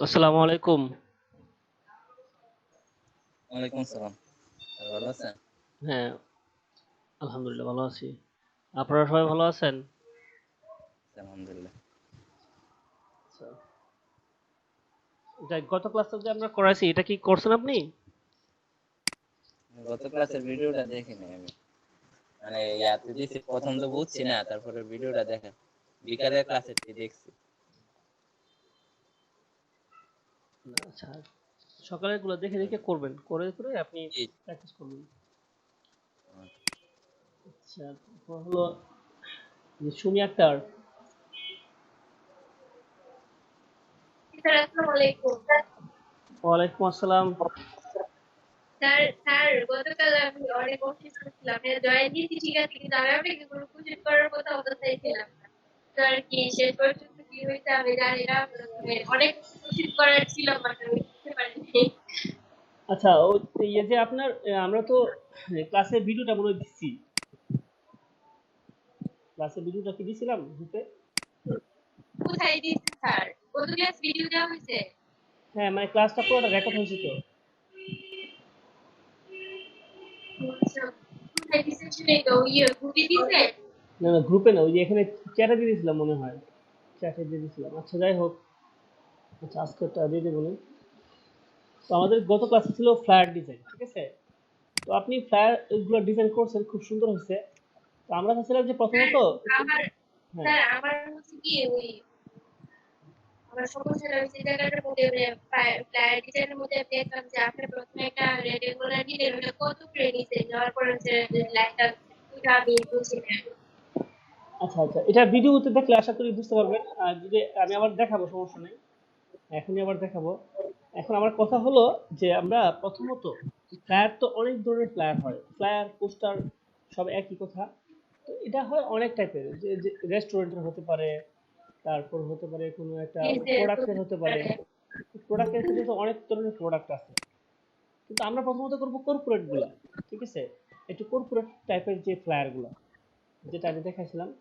আসসালামু আলাইকুম। ওয়ালাইকুম আসসালাম। ভালো আছেন? হ্যাঁ, আলহামদুলিল্লাহ ভালো আছি। আপনারা সবাই ভালো আছেন? আলহামদুলিল্লাহ। আচ্ছা। যাই গত ক্লাসে যে আমরা করাইছি এটা কি করছেন আপনি? গত ক্লাসের ভিডিওটা দেখিনি আমি। মানে ইয়াতে দিছি, প্রথম তো বুঝছি না, তারপরে ভিডিওটা দেখা। বিকালের ক্লাসেরটি দেখছি। না, আচ্ছা। সকালের গুলো দেখে দেখে করবেন। করে করে আপনি জি। প্র্যাকটিস করবেন। আচ্ছা, তারপর হলো যে সুমি আক্তার। স্যার আসসালামু আলাইকুম। ওয়ালাইকুম আসসালাম। স্যার গতকাল আমি অনেক অসুস্থ ছিলাম। জয়েন দিয়েছি ঠিক আছে, কিন্তু আমি আপনাকে কোনো কোচিং করার কথা বলতে চাইছিলাম না। স্যার কি শেষ পর্যন্ত কি হয়েছে আমি জানি না। অনেক কোচিং করার ছিল বাট আমি করতে পারিনি। আচ্ছা, ও ইয়ে যে আপনার আমরা তো ক্লাসের ভিডিওটা মনে হয় দিচ্ছি। ক্লাসের ভিডিওটা কি দিছিলাম গ্রুপে? কোথায় দিয়েছেন স্যার? কত ক্লাস ভিডিও দেওয়া হয়েছে? হ্যাঁ, মানে ক্লাসটা পুরোটা রেকর্ড হয়েছে তো। আচ্ছা, কোথায় দিয়েছেন সেটাই তো ইয়ে গ্রুপে দিয়েছেন? না না, গ্রুপে না, ওই যে এখানে চ্যাটে দিয়ে দিয়েছিলাম মনে হয়। চ্যাটে দিয়ে দিয়েছিলাম। আচ্ছা, যাই হোক। আচ্ছা, আজকেরটা দিয়ে দেবো না। তো আমাদের গত ক্লাসে ছিল ফ্লায়ার ডিজাইন, ঠিক আছে? তো আপনি ফ্লায়ার গুলো ডিজাইন করছেন, খুব সুন্দর হয়েছে। তো আমরা চাচ্ছিলাম যে স্যার প্রথমত আমার হ্যাঁ। স্যার আমার হচ্ছে কি ওই আমার সমস্যাটা হচ্ছে এই জায়গাটার মধ্যে ফ্লায়ার ডিজাইনের মধ্যে দেখলাম যে আপনি প্রথমে একটা রেগুলার দিলেন, ওটা কত করে নিছে নেওয়ার পর হচ্ছে লাইনটা ওইটা আমি বুঝি না। আচ্ছা আচ্ছা, এটা ভিডিওতে দেখলে আশা করি বুঝতে পারবেন। আর যদি আমি আবার দেখাবো, সমস্যা নেই, এখনই আবার দেখাবো। এখন আমার কথা হলো যে আমরা প্রথমত ফ্লায়ার তো অনেক ধরনের ফ্লায়ার হয়, ফ্লায়ার পোস্টার সব একই কথা। তো এটা হয় অনেক টাইপের, যে রেস্টুরেন্টের হতে পারে, তারপর হতে পারে কোনো একটা এই যে প্রোডাক্টের হতে পারে। প্রোডাক্টের ক্ষেত্রে তো অনেক ধরনের প্রোডাক্ট আছে, কিন্তু আমরা প্রথমত করবো কর্পোরেট গুলা, ঠিক আছে? একটু কর্পোরেট টাইপের যে ফ্লায়ার গুলা, যেটা আমি দেখাইছিলাম।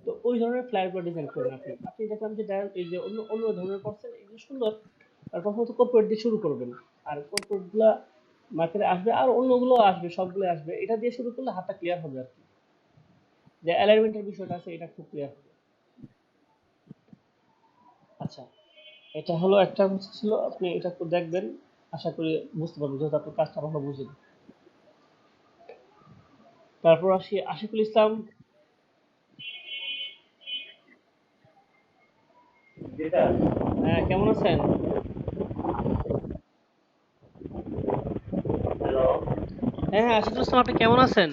তো ওই ধরনের ফ্লায়ার গুলো ডিজাইন করেন আপনি। আপনি দেখলাম যে এই যে অন্য অন্য ধরনের করছেন, এগুলো সুন্দর। আর প্রথমত কর্পোরেট দিয়ে শুরু করবেন। আর কর্পোরেট গুলা মার্কেটে আসবে, আর অন্যগুলো আসবে, সবগুলো আসবে। এটা দিয়ে শুরু করলে হাতটা ক্লিয়ার হবে আর কি। যে অ্যালাইনমেন্টের বিষয়টা আছে, এটা খুব ক্লিয়ার হবে। আচ্ছা, এটা হলো একটা হচ্ছে ছিল, আপনি এটা একটু দেখবেন। আশা করি বুঝতে পারবেন, যেহেতু আপনি কাজটা ভালো বুঝেন। তারপর আসি আশিকুল ইসলাম। জি স্যার। হ্যাঁ, কেমন আছেন? হ্যালো। হ্যাঁ হ্যাঁ, আশিকুল ইসলাম, আপনি কেমন আছেন?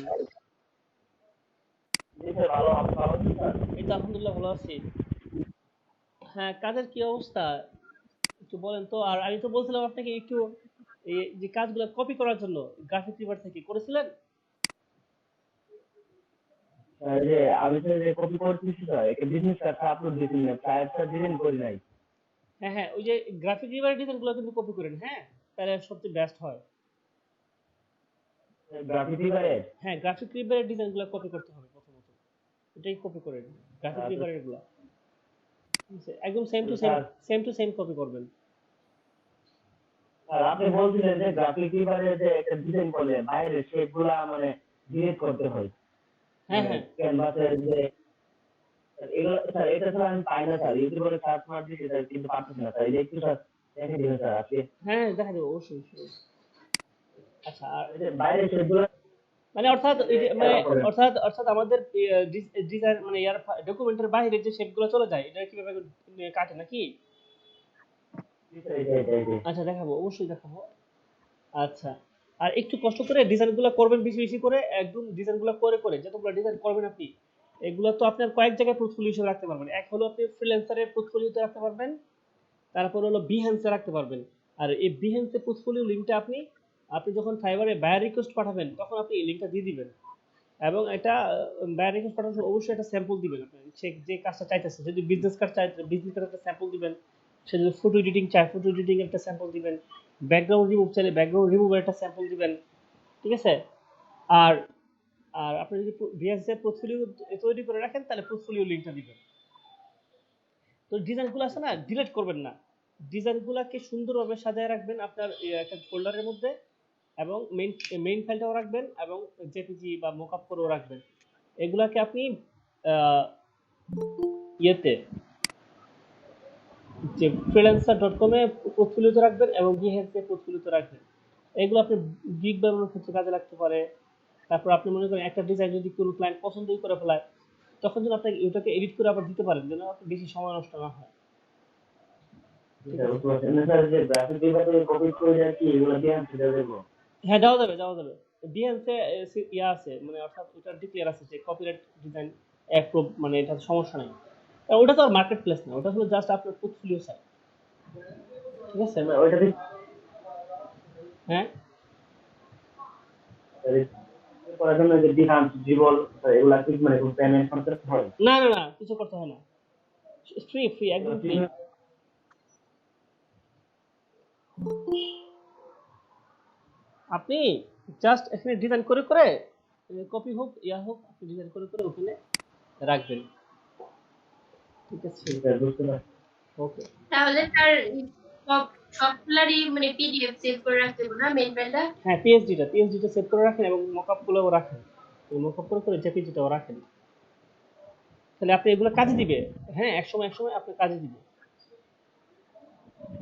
জি স্যার, ভালো। আপনি ভালো আছেন স্যার? এই তো আলহামদুলিল্লাহ ভালো আছি। হ্যাঁ, কাজের কি অবস্থা একটু বলেন তো। আর আমি তো বলছিলাম আপনাকে একটু এই যে কাজগুলো কপি করার জন্য, গ্রাফিক রিভার থেকে করেছিলেন। স্যার, এই যে আমি তো যে কপি করতেছি স্যার, একটা বিজনেস কার্ড আপলোড দিয়েছি না, ফ্লায়ারটা ডিজাইন করি নাই। হ্যাঁ হ্যাঁ, ওই যে গ্রাফিক রিভারের ডিজাইন গুলো কিন্তু কপি করেন, হ্যাঁ, তাহলে সবচেয়ে বেস্ট হয়। গ্রাফিক ডিজাইনের। হ্যাঁ, গ্রাফিক রিভারের ডিজাইন গুলো কপি করতে হবে প্রথমত। এটাই কপি করেন, গ্রাফিক রিভারের গুলা। ঠিক আছে? একদম same to same, sir, same to same copy করবেন। স্যার আপনি বলছিলেন যে গ্রাফিক ডিজাইনের যে একটা ডিজাইন করলে বাইরের শেপ গুলা মানে ডিলিট করতে হয়, হ্যাঁ মানে হ্যাঁ ক্যানভাসের যে এগুলো স্যার, এটা স্যার আমি পাই না স্যার, ইউটিউবে সার্চ মার দিচ্ছি স্যার, কিন্তু পারতেছি না স্যার। এটা একটু স্যার দেখে দিবেন স্যার আজকে। হ্যাঁ, দেখা যাবে অবশ্যই অবশ্যই। আচ্ছা, আর এই যে বাইরের শেপ গুলা মানে অর্থাৎ এই যে যে মানে খেলা করেন। অর্থাৎ অর্থাৎ আমাদের ডিজাইন মানে ইয়ার ডকুমেন্টের বাইরে যে শেপগুলো চলে যায়, এটা কিভাবে কাটে নাকি? জি স্যার, এটাই। আচ্ছা, দেখাবো, অবশ্যই দেখাবো। আচ্ছা, আর একটু কষ্ট করে ডিজাইনগুলো করবেন, বেশি বেশি করে একদম ডিজাইনগুলো করে করে, যতগুলো ডিজাইন করবেন আপনি, এগুলো তো আপনার কয়েক জায়গায় পোর্টফোলিও হিসেবে রাখতে পারবেন। এক হলো আপনি ফ্রিল্যান্সারের পোর্টফোলিওতে রাখতে পারবেন, তারপর হলো বিহেন্সে রাখতে পারবেন। আর এই বিহেন্সে পোর্টফোলিও লিঙ্কটা আপনি আপনি যখন ফাইবারে বায়ার রিকোয়েস্ট পাঠাবেন, তখন আপনি এই লিঙ্কটা দিয়ে দিবেন। এবং এটা বায়ার রিকোয়েস্ট পাঠানোর সময় অবশ্যই একটা স্যাম্পল দিবেন আপনি। সে যে কাজটা চাইতেছে, যদি বিজনেস কার্ড চাই, বিজনেস কার্ড একটা স্যাম্পল দিবেন। সে যদি ফটো এডিটিং চায়, ফটো এডিটিং একটা স্যাম্পল দিবেন। ব্যাকগ্রাউন্ড রিমুভ চাইলে ব্যাকগ্রাউন্ড রিমুভের একটা স্যাম্পল দিবেন। ঠিক আছে? আর আর আপনি যদি ভিএস এর পোর্টফোলিও তৈরি করে রাখেন, তাহলে পোর্টফোলিও লিঙ্কটা দিবেন। তো ডিজাইনগুলো আছে না, ডিলিট করবেন না। ডিজাইনগুলোকে সুন্দরভাবে সাজায় রাখবেন আপনার একটা ফোল্ডারের মধ্যে, এবং মেইন ফাইলটাও রাখবেন এবং জেপিজি বা মকআপ করেও রাখবেন। এগুলাকে আপনি আহ, ইয়েতে যে freelancer.com এ পোর্টফোলিওতে রাখবেন এবং Behance এ পোর্টফোলিওতে রাখবেন। এগুলো আপনি গিগ বানানোর ক্ষেত্রে কাজে লাগতে পারে। তারপর আপনি মনে করেন একটা ডিজাইন যদি কোনো ক্লায়েন্ট পছন্দই করে ফেলায়, তখন যেন আপনি ওটাকে এডিট করে আবার দিতে পারেন, যেন আপনার বেশি সময় নষ্ট না হয়। ঠিক আছে? বুঝতে পারছেন না স্যার, যে গ্রাফিক ডিজাইনে কপি করে আর কি এগুলো দিয়ে আমি সেটা দেবো। হ্যাঁ, দেওয়া যাবে, দেওয়া যাবে। Behance এ ইয়া আছে, মানে অর্থাৎ ওটা ডিক্লেয়ার আছে যে কপিরাইট ডিজাইন অ্যাপ্রুভ, মানে এটা সমস্যা নাই। ওটা তো আর মার্কেট প্লেস না, ওটা হলো জাস্ট আপনার পোর্টফোলিও সাইট। ঠিক আছে? না ওইটা দিয়ে হ্যাঁ, করার জন্য যে ডিহান্স জীবল এগুলা কি মানে কোনো পেমেন্ট করতে হয়? না না না, কিছু করতে হয় না, ফ্রি ফ্রি, একদম ফ্রি। আপনি জাস্ট এখানে ডিজাইন করে করে, কপি হোক ইয়া হোক, আপনি ডিজাইন করে করে ওখানে রাখবেন। ঠিক আছে? ঠিক আছে, বুঝতে পারছি। ওকে। তাহলে স্যার সবগুলারই মানে পিডিএফ সেভ করে রাখতে হবে না মেইন ফাইলটা? হ্যাঁ, পিএসডিটা সেভ করে রাখেন এবং মকআপ গুলোও রাখেন, মকআপ করে করে জেপিজিটাও রাখেন। তাহলে আপনি এগুলো কাজে দিবে। হ্যাঁ, এক সময় আপনি কাজে দিবে।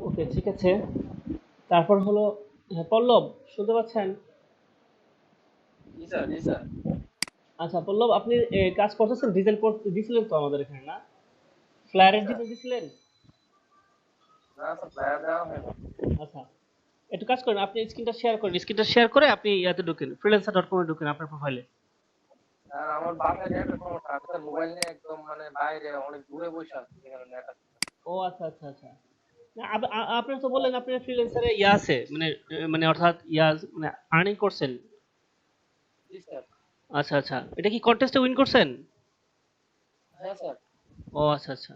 ওকে, ঠিক আছে। তারপর হলো, হ্যাঁ, পল্লব শুনতে পাচ্ছেন? জি স্যার, জি স্যার। আচ্ছা পল্লব, আপনি কাজ করতেছেন, ডিজাইন করতে দিছিলেন তো আমাদের এখানে, না? ফ্লায়ারের স্যার। ডিজাইন দিছিলেন? না স্যার, প্ল্যান দেওয়া হয়নি। আচ্ছা, একটু কাজ করেন, আপনি স্ক্রিনটা শেয়ার করে আপনি ইয়াতে ঢুকেন, freelancer.com এ ঢুকেন আপনার প্রোফাইলে। আর আমার বাসায় একটা সমস্যা, আমি স্যার মোবাইল নিয়ে একদম মানে বাইরে অনেক দূরে বসে আছি, যেখানে নেট আছে। ও আচ্ছা আচ্ছা আচ্ছা। না, আপনি তো বললেন আপনার ফ্রিল্যান্সারে ইয়া আছে, মানে মানে অর্থাৎ ইয়া, মানে আর্নিং করছেন। জি স্যার। আচ্ছা আচ্ছা, এটা কি কন্টেস্টে উইন করছেন? হ্যাঁ স্যার। ও আচ্ছা আচ্ছা,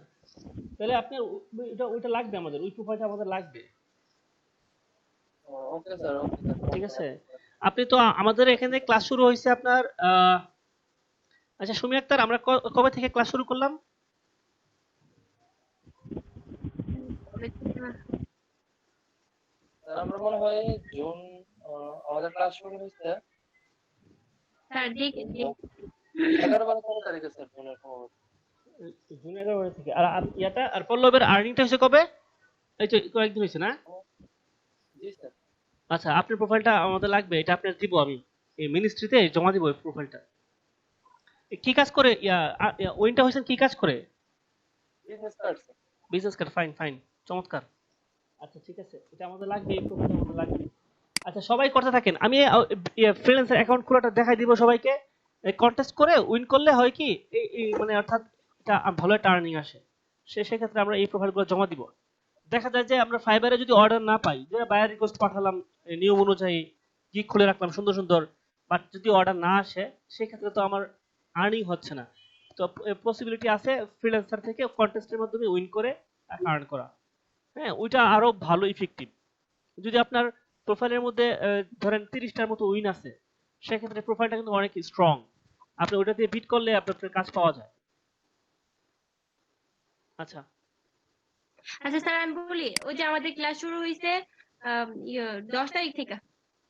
তাহলে আপনার ওইটা লাগবে, আমাদের ওই প্রোফাইলটা আমাদের লাগবে। Okay sir, okay sir. ঠিক আছে? আপনি তো আমাদের এখানে ক্লাস শুরু হয়েছে আপনার আচ্ছা সুমি আক্তার, আমরা কবে থেকে ক্লাস শুরু করলাম? স্যার আমরা মনে হয় জুন, আমাদের ক্লাস শুরু হয়েছে স্যার দেখেন 11-12 তারিখে স্যার, জুনের সম্ভবত। জুন 11 থেকে। আর ইয়াটা, আর পল্লবের আর্নিংটা হয়েছে কবে? এই তো কয়েকদিন হয়েছে না? জি স্যার। আচ্ছা, আপনার প্রোফাইলটা আমাদের লাগবে, এটা আপনার দিব আমি, এই মিনিস্ট্রিতে জমা দিব এই প্রোফাইলটা। কি কাজ করে উইনটা হয়েছেন, কি কাজ করে? Business card sir. Business card, fine fine, চমৎকার। আচ্ছা ঠিক আছে, এটা আমাদের লাগবে, এই প্রোফাইলটা আমাদের লাগবে। আচ্ছা, সবাই করতে থাকেন, আমি ফ্রিল্যান্সার অ্যাকাউন্ট খোলাটা দেখাই দিব সবাইকে। কন্টেস্ট করে উইন করলে হয় কি, মানে অর্থাৎ এটা ভালো একটা আর্নিং আসে, সেক্ষেত্রে আমরা এই প্রোফাইলগুলো জমা দিব। দেখা যায় যে আমরা ফাইবারে যদি অর্ডার না পাই, যে বায়ার রিকোয়েস্ট পাঠালাম নিয়ম অনুযায়ী, গিগ খুলে রাখলাম সুন্দর সুন্দর, বাট যদি অর্ডার না আসে, সেক্ষেত্রে তো আমার আর্নিং হচ্ছে না। তো পসিবিলিটি আছে ফ্রিল্যান্সার থেকে কন্টেস্টের মাধ্যমে উইন করে টাকা আর্ন করা। হ্যাঁ, ওইটা আরো ভালো ইফেক্টিভ। যদি আপনার প্রোফাইলের মধ্যে ধরেন 30টার মতো উইন আছে, সেক্ষেত্রে প্রোফাইলটা কিন্তু অনেক স্ট্রং, আপনি ওইটা দিয়ে বিট করলে আপনার কাজ পাওয়া যায়। আচ্ছা আচ্ছা স্যার আমি বলি, ওই যে আমাদের ক্লাস শুরু হয়েছে 10 তারিখ থেকে,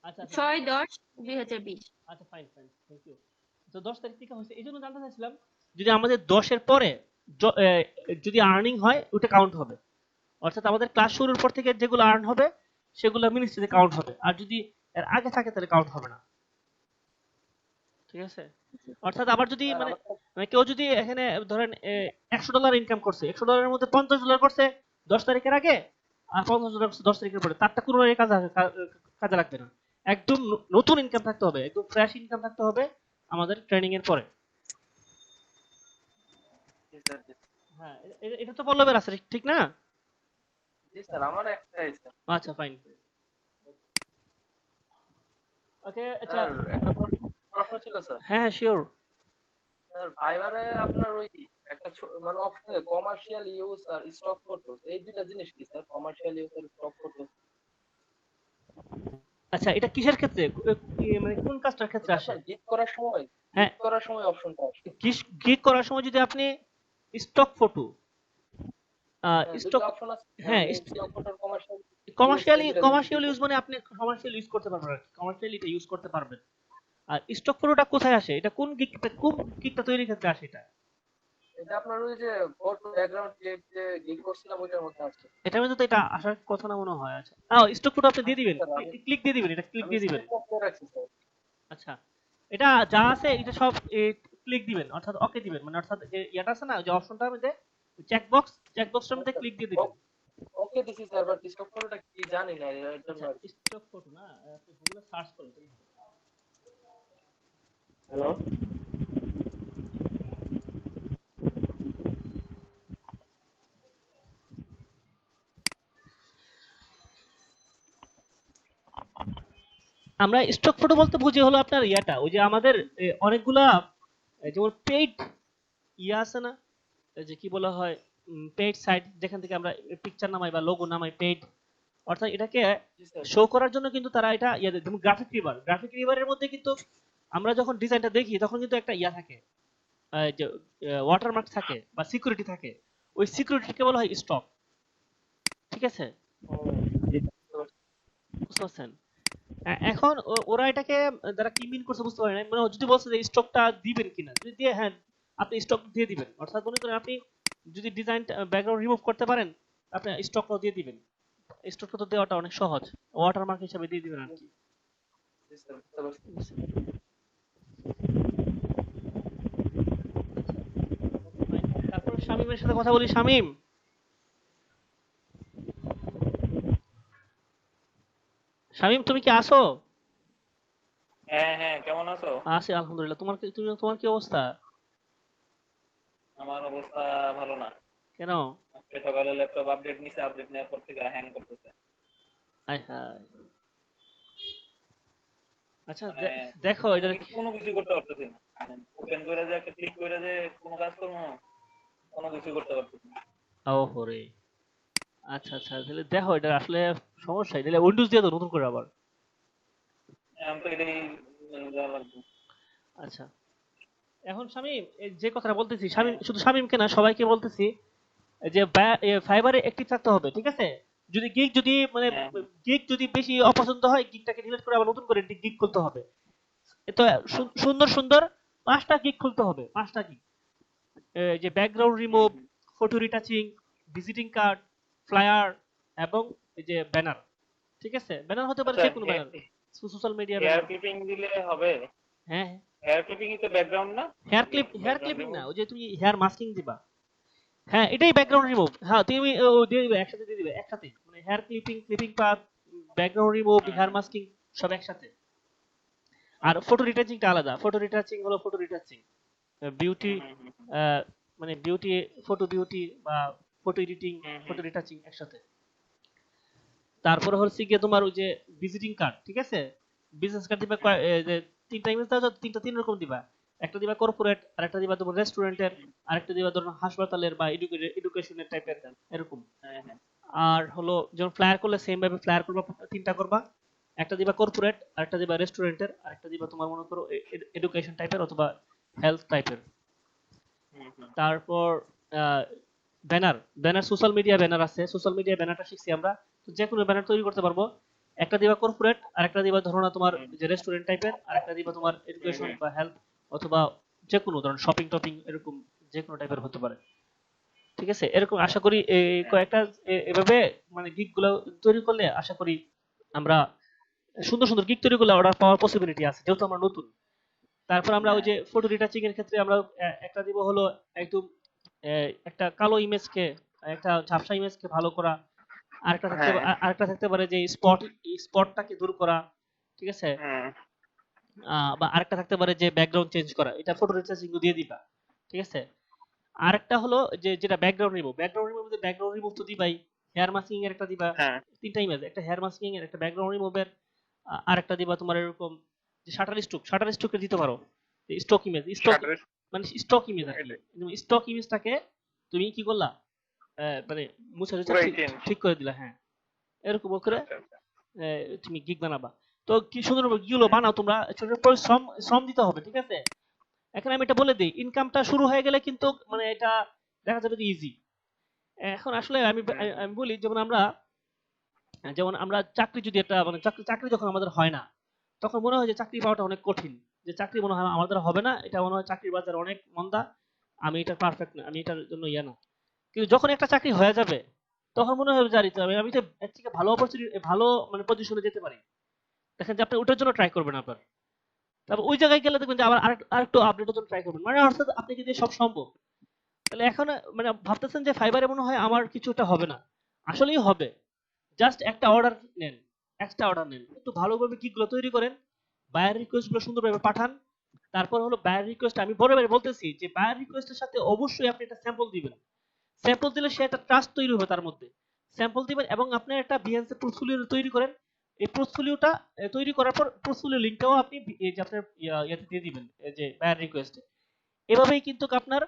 আচ্ছা আচ্ছা 6-10-2020। আচ্ছা, ফাইন ফাইন, থ্যাংক ইউ। তো 10 তারিখ থেকে হয়েছে, এই জন্য জানতে চাইছিলাম, যদি আমাদের 10-এর পরে যদি আর্নিং হয়, ওটা কাউন্ট হবে। অর্থাৎ আমাদের ক্লাস শুরুর পর থেকে যেগুলো আর্ন হবে, সেগুলো মিনিস্ট্রিতে কাউন্ট হবে, আর যদি এর আগে থাকে তাহলে কাউন্ট হবে না। ঠিক আছে? অর্থাৎ আবার যদি স্যার মানে আমার মানে কেউ যদি এখানে ধরেন $100 ইনকাম করছে, $100 মধ্যে $50 করছে 10 তারিখের আগে, আর $50 করছে 10 তারিখের পরে, তারটা কোনো কাজে লাগবে না। একদম নতুন ইনকাম থাকতে হবে, একদম ফ্রেশ ইনকাম থাকতে হবে আমাদের ট্রেনিং এর পরে। জি স্যার, জি হ্যাঁ, এটা তো পল্লবের আছে, ঠিক না? জি স্যার, আমার একটাই স্যার। আচ্ছা ফাইন, ওকে। আচ্ছা, স্যার একটা প্রশ্ন ছিল স্যার। হ্যাঁ শিওর। স্যার ফাইবারে আপনার ওই একটা মানে অপশনে কমার্শিয়াল ইউজ আর স্টক ফটো, এই দুইটা জিনিস কি স্যার? কমার্শিয়াল ইউজ আর স্টক ফটো, আচ্ছা, এটা কিসের ক্ষেত্রে, মানে কোন কাজটার ক্ষেত্রে এটা আসে? স্যার গিগ করার সময়, হ্যাঁ, গিগ করার সময় অপশনটা আসে। ক্লিক করার সময় যদি আপনি স্টক ফটো, দুটো স্টক, অপশন আছে হ্যাঁ স্টক ফটোর কমার্শিয়াল কমার্শিয়াল ইউজ মানে আপনি কমার্শিয়াল ইউজ করতে পারবেন আর কি, কমার্শিয়াল এটা ইউজ করতে পারবেন। আর স্টক ফটোটা কোথায় আসে, এটা কোন গিকটা তৈরির ক্ষেত্রে আসে এটা? এটা আপনার ওই যে ফটো ব্যাকগ্রাউন্ড ক্লিপ যে গিগ করছিলাম ওইটার মধ্যে আছে। এটার মধ্যে তো এটা আসার কথা না মনে হয়। আচ্ছা, স্টক ফটো আপনি দিয়ে দিবেন, স্যার আমি ক্লিক দিয়ে দিবেন, এটা ক্লিক আমি দিয়ে দিবেন। সেভ করে রাখছি স্যার। আচ্ছা, এটা যা আছে এটা সব ক্লিক দিবেন, অর্থাৎ ওকে দিবেন, মানে অর্থাৎ যে ইয়াটা আছে না, যে অপশনটার মধ্যে চেকবক্সটার মধ্যে ক্লিক দিয়ে দিবেন। ওকে দিছি স্যার, বাট স্টক ফটোটা কি জানি না এর জন্য আচ্ছা, আর কি। স্টক ফটো না, আপনি গুগলে সার্চ করেন। হ্যালো, আমরা স্টক ফটো বলতে বুঝি হলো আপনার ইয়াটা, ওই যে আমাদের অনেকগুলা যেমন পেইড ইয়া আছে না, এই যে কি বলা হয়, পেইড সাইট, যেখান থেকে আমরা পিকচার নামাই বা লোগো নামাই, পেইড। অর্থাৎ এটাকে জি স্যার। শো করার জন্য কিন্তু তারা এটা ইয়া দেয়, যেমন গ্রাফিক রিভারের মধ্যে কিন্তু আমরা যখন ডিজাইনটা দেখি তখন কিন্তু একটা ইয়া থাকে, যে ওয়াটারমার্ক থাকে বা সিকিউরিটি থাকে, ওই সিকিউরিটিকে বলা হয় স্টক। ঠিক আছে, জি বুঝতে পারছেন? এখন ওরা এটাকে যারা কি মিন করছে বুঝতে পারে না, মানে যদি বলছে যে স্টকটা দিবেন কিনা, যদি দিয়ে হ্যাঁ আপনি স্টক দিয়ে দিবেন, অর্থাৎ মনে করেন আপনি যদি ডিজাইন ব্যাকগ্রাউন্ড রিমুভ করতে পারেন, আপনি স্টকটাও দিয়ে দিবেন। স্টকটা তো দেওয়াটা অনেক সহজ, ওয়াটারমার্ক হিসেবে দিয়ে দিবেন আর কি। জি স্যার বুঝতে পারছি। তারপর শামীমের সাথে কথা বলি। শামীম, তুমি কি আসো? হ্যাঁ হ্যাঁ, কেমন আছো? আছি আলহামদুলিল্লাহ। তোমার কি অবস্থা? আমার অবস্থা ভালো না। কেন? আজকে সকালে ল্যাপটপ আপডেট নিছে, আপডেট নেওয়ার পর থেকে হ্যাং করতেছে। আয় হায়। আচ্ছা, মানে দেখো এটা কোনো কিছু করতে পারতেছি না। ওপেন করে যে একটা ক্লিক করে যে কোনো কাজ করবো, কোনো কিছু করতে পারতেছি না। ওহরে। আচ্ছা আচ্ছা, তাহলে দেখো এটা আসলে সমস্যা, তাহলে উইন্ডোজ দিয়ে দাও নতুন করে আবার। আমি তো এটাই দেওয়া লাগবে। আচ্ছা, এখন শামীম যে কথাটা বলতেছি, শামীম শুধু শামীমকে না সবাইকে বলতেছি, যে ফাইবারে অ্যাক্টিভ থাকতে হবে, ঠিক আছে? যদি মানে হ্যাঁ গিগ যদি বেশি অপছন্দ হয়, গিগটাকে ডিলিট করে আবার নতুন করে গিগ খুলতে হবে। তো সুন্দর সুন্দর 5টা গিগ খুলতে হবে, 5টা গিগ, যে background hmm, remove, hmm. Photo retouching, visiting card, flyer এবং এই যে ব্যানার। ঠিক আছে, ব্যানার হতে পারে আচ্ছা, যে কোনো banner, social media hair banner. Clipping দিলে হবে? হ্যাঁ, হেয়ার ক্লিপিং তো ব্যাকগ্রাউন্ড না? হেয়ার ব্যাকগ্রাউন্ড ক্লিপিং না, রিমুভ। ওই যে তুমি হেয়ার মাস্কিং দিবা। হ্যাঁ, এটাই ব্যাকগ্রাউন্ড রিমুভ। হ্যাঁ, তুমি দিয়ে দিবে একসাথে, দিয়ে দিবে একসাথে, মানে hair clipping path, background remove, hair masking সব একসাথে। আর ফটো রিটাচিংটা আলাদা। ফটো রিটাচিং হলো ফটো রিটাচিং, বিউটি, মানে বিউটি, ফটো বিউটি বা ফটো এডিটিং, ফটো রিটাচিং একসাথে। তারপরে হচ্ছে গিয়ে তোমার ওই যে ভিজিটিং কার্ড, ঠিক আছে? বিজনেস কার্ড দিবা যে 3টা ইমেজ দাও, 3টা 3 রকম দিবা। একটা দিবা কর্পোরেট, আরেকটা দিবা তোমার রেস্টুরেন্টের, আরেকটা দিবা ধরুন হাসপাতালের বা এডুকেশনের টাইপের, এরকম। হ্যাঁ হ্যাঁ। আর হলো যখন ফ্লায়ার করলে সেম ভাবে ফ্লায়ার করবা, 3টা করবা। একটা দিবা কর্পোরেট, আরেকটা দিবা রেস্টুরেন্টের, আরেকটা দিবা তোমার মনে করো এডুকেশন টাইপের অথবা হেলথ টাইপের। তারপর ব্যানার সোশ্যাল মিডিয়া ব্যানার আছে, সোশ্যাল মিডিয়া ব্যানারটা শিখছি আমরা। তো যে কোনো ব্যানার তৈরি করতে পারবো। একটা দিবা কর্পোরেট, আর একটা দিবা ধরো না তোমার যে রেস্টুরেন্ট টাইপের, আর একটা দিবা তোমার এডুকেশন বা হেলথ অথবা যে কোনো ধরনের শপিং টপিং, এরকম যে কোনো টাইপের হতে পারে। ঠিক আছে, এরকম আশা করি এই কয়েকটা এভাবে মানে গিগ গুলো তৈরি করলে আশা করি আমরা সুন্দর সুন্দর গিগ তৈরি করলে অর্ডার পাওয়ার পসিবিলিটি আছে, যেহেতু আমরা নতুন। তারপর আমরা ওই যে ফটো রিটাচিং এর ক্ষেত্রে আমরা একটা দিব হলো একদম একটা কালো ইমেজকে, একটা ঝাপসা ইমেজকে ভালো করা। আরেকটা থাকতে পারে যে স্পটটাকে দূর করা, ঠিক আছে? বা আরেকটা থাকতে পারে যে ব্যাকগ্রাউন্ড চেঞ্জ করা, এটা ফটো রিটাচিং দিয়ে দিবা, ঠিক আছে? আরেকটা হলো যে যেটা ব্যাকগ্রাউন্ড রিমুভ, ব্যাকগ্রাউন্ড রিমুভ তো দিবাই। হেয়ার মাস্কিং এর একটা দিবা, 3টা ইমেজ, একটা হেয়ার মাস্কিং এর, একটা ব্যাকগ্রাউন্ড রিমুভের, আরেকটা দিবা তোমার এরকম যে শাটার স্ট্রোকের দিতে পারো, স্টক ইমেজ, মানে স্টক ইমেজ আর কি। স্টক ইমেজটাকে তুমি কি করলা, মানে মুছে ঠিক করে দিলা। হ্যাঁ, এরকম করে তুমি গিগ বানাবা। তো কি সুন্দর গিগুলো বানাও তোমরা, ছোট শ্রম দিতে হবে, ঠিক আছে? এখন আমি এটা বলে দিই, ইনকামটা শুরু হয়ে গেলে কিন্তু মানে এটা দেখা যাবে যে ইজি। এখন আসলে আমি বলি, যেমন আমরা চাকরি যদি একটা মানে চাকরি যখন আমাদের হয় না, তখন মনে হয় যে চাকরি পাওয়াটা অনেক কঠিন, যে চাকরি মনে হয় আমার দ্বারা হবে না, এটা মনে হয় চাকরির বাজার অনেক মন্দা, আমি এটা পারফেক্ট না, আমি এটার জন্য ইয়ে না। কিন্তু যখন একটা চাকরি হয়ে যাবে, তখন মনে হবে যে আরে আমি তো এর থেকে ভালো অপরচুনিটি, ভালো মানে পজিশনে যেতে পারি। দেখেন যে আপনি ওটার জন্য ট্রাই করবেন আবার, তারপর ওই জায়গায় গেলে দেখবেন যে আবার আরেকটু আপডেটের জন্য ট্রাই করবেন, মানে অর্থাৎ আপনি যদি সব সম্ভব, তাহলে এখন মানে ভাবতেছেন যে ফাইবারে মনে হয় আমার কিছুটা হবে না, আসলেই হবে। জাস্ট একটা অর্ডার নেন, একটা অর্ডার নেন, একটু ভালোভাবে গিকগুলো তৈরি করেন, বায়ার রিকোয়েস্ট গুলো সুন্দরভাবে পাঠান। তারপর হলো বায়ার রিকোয়েস্ট, আমি বরাবর বলতেছি যে বায়ার রিকোয়েস্টের সাথে অবশ্যই আপনি একটা স্যাম্পল দিবেন। স্যাম্পল দিলে সে একটা ট্রাস্ট তৈরি হবে তার মধ্যে। স্যাম্পল দিবেন এবং আপনি একটা বিহেন্সে পোর্টফোলিও তৈরি করেন। এই পোর্টফোলিওটা তৈরি করার পর পোর্টফোলিও লিংকটাও আপনি এই যে আপনার ইয়াতে দিয়ে দিবেন, এই যে বায়ার রিকোয়েস্টে। এভাবেই কিন্তু আপনার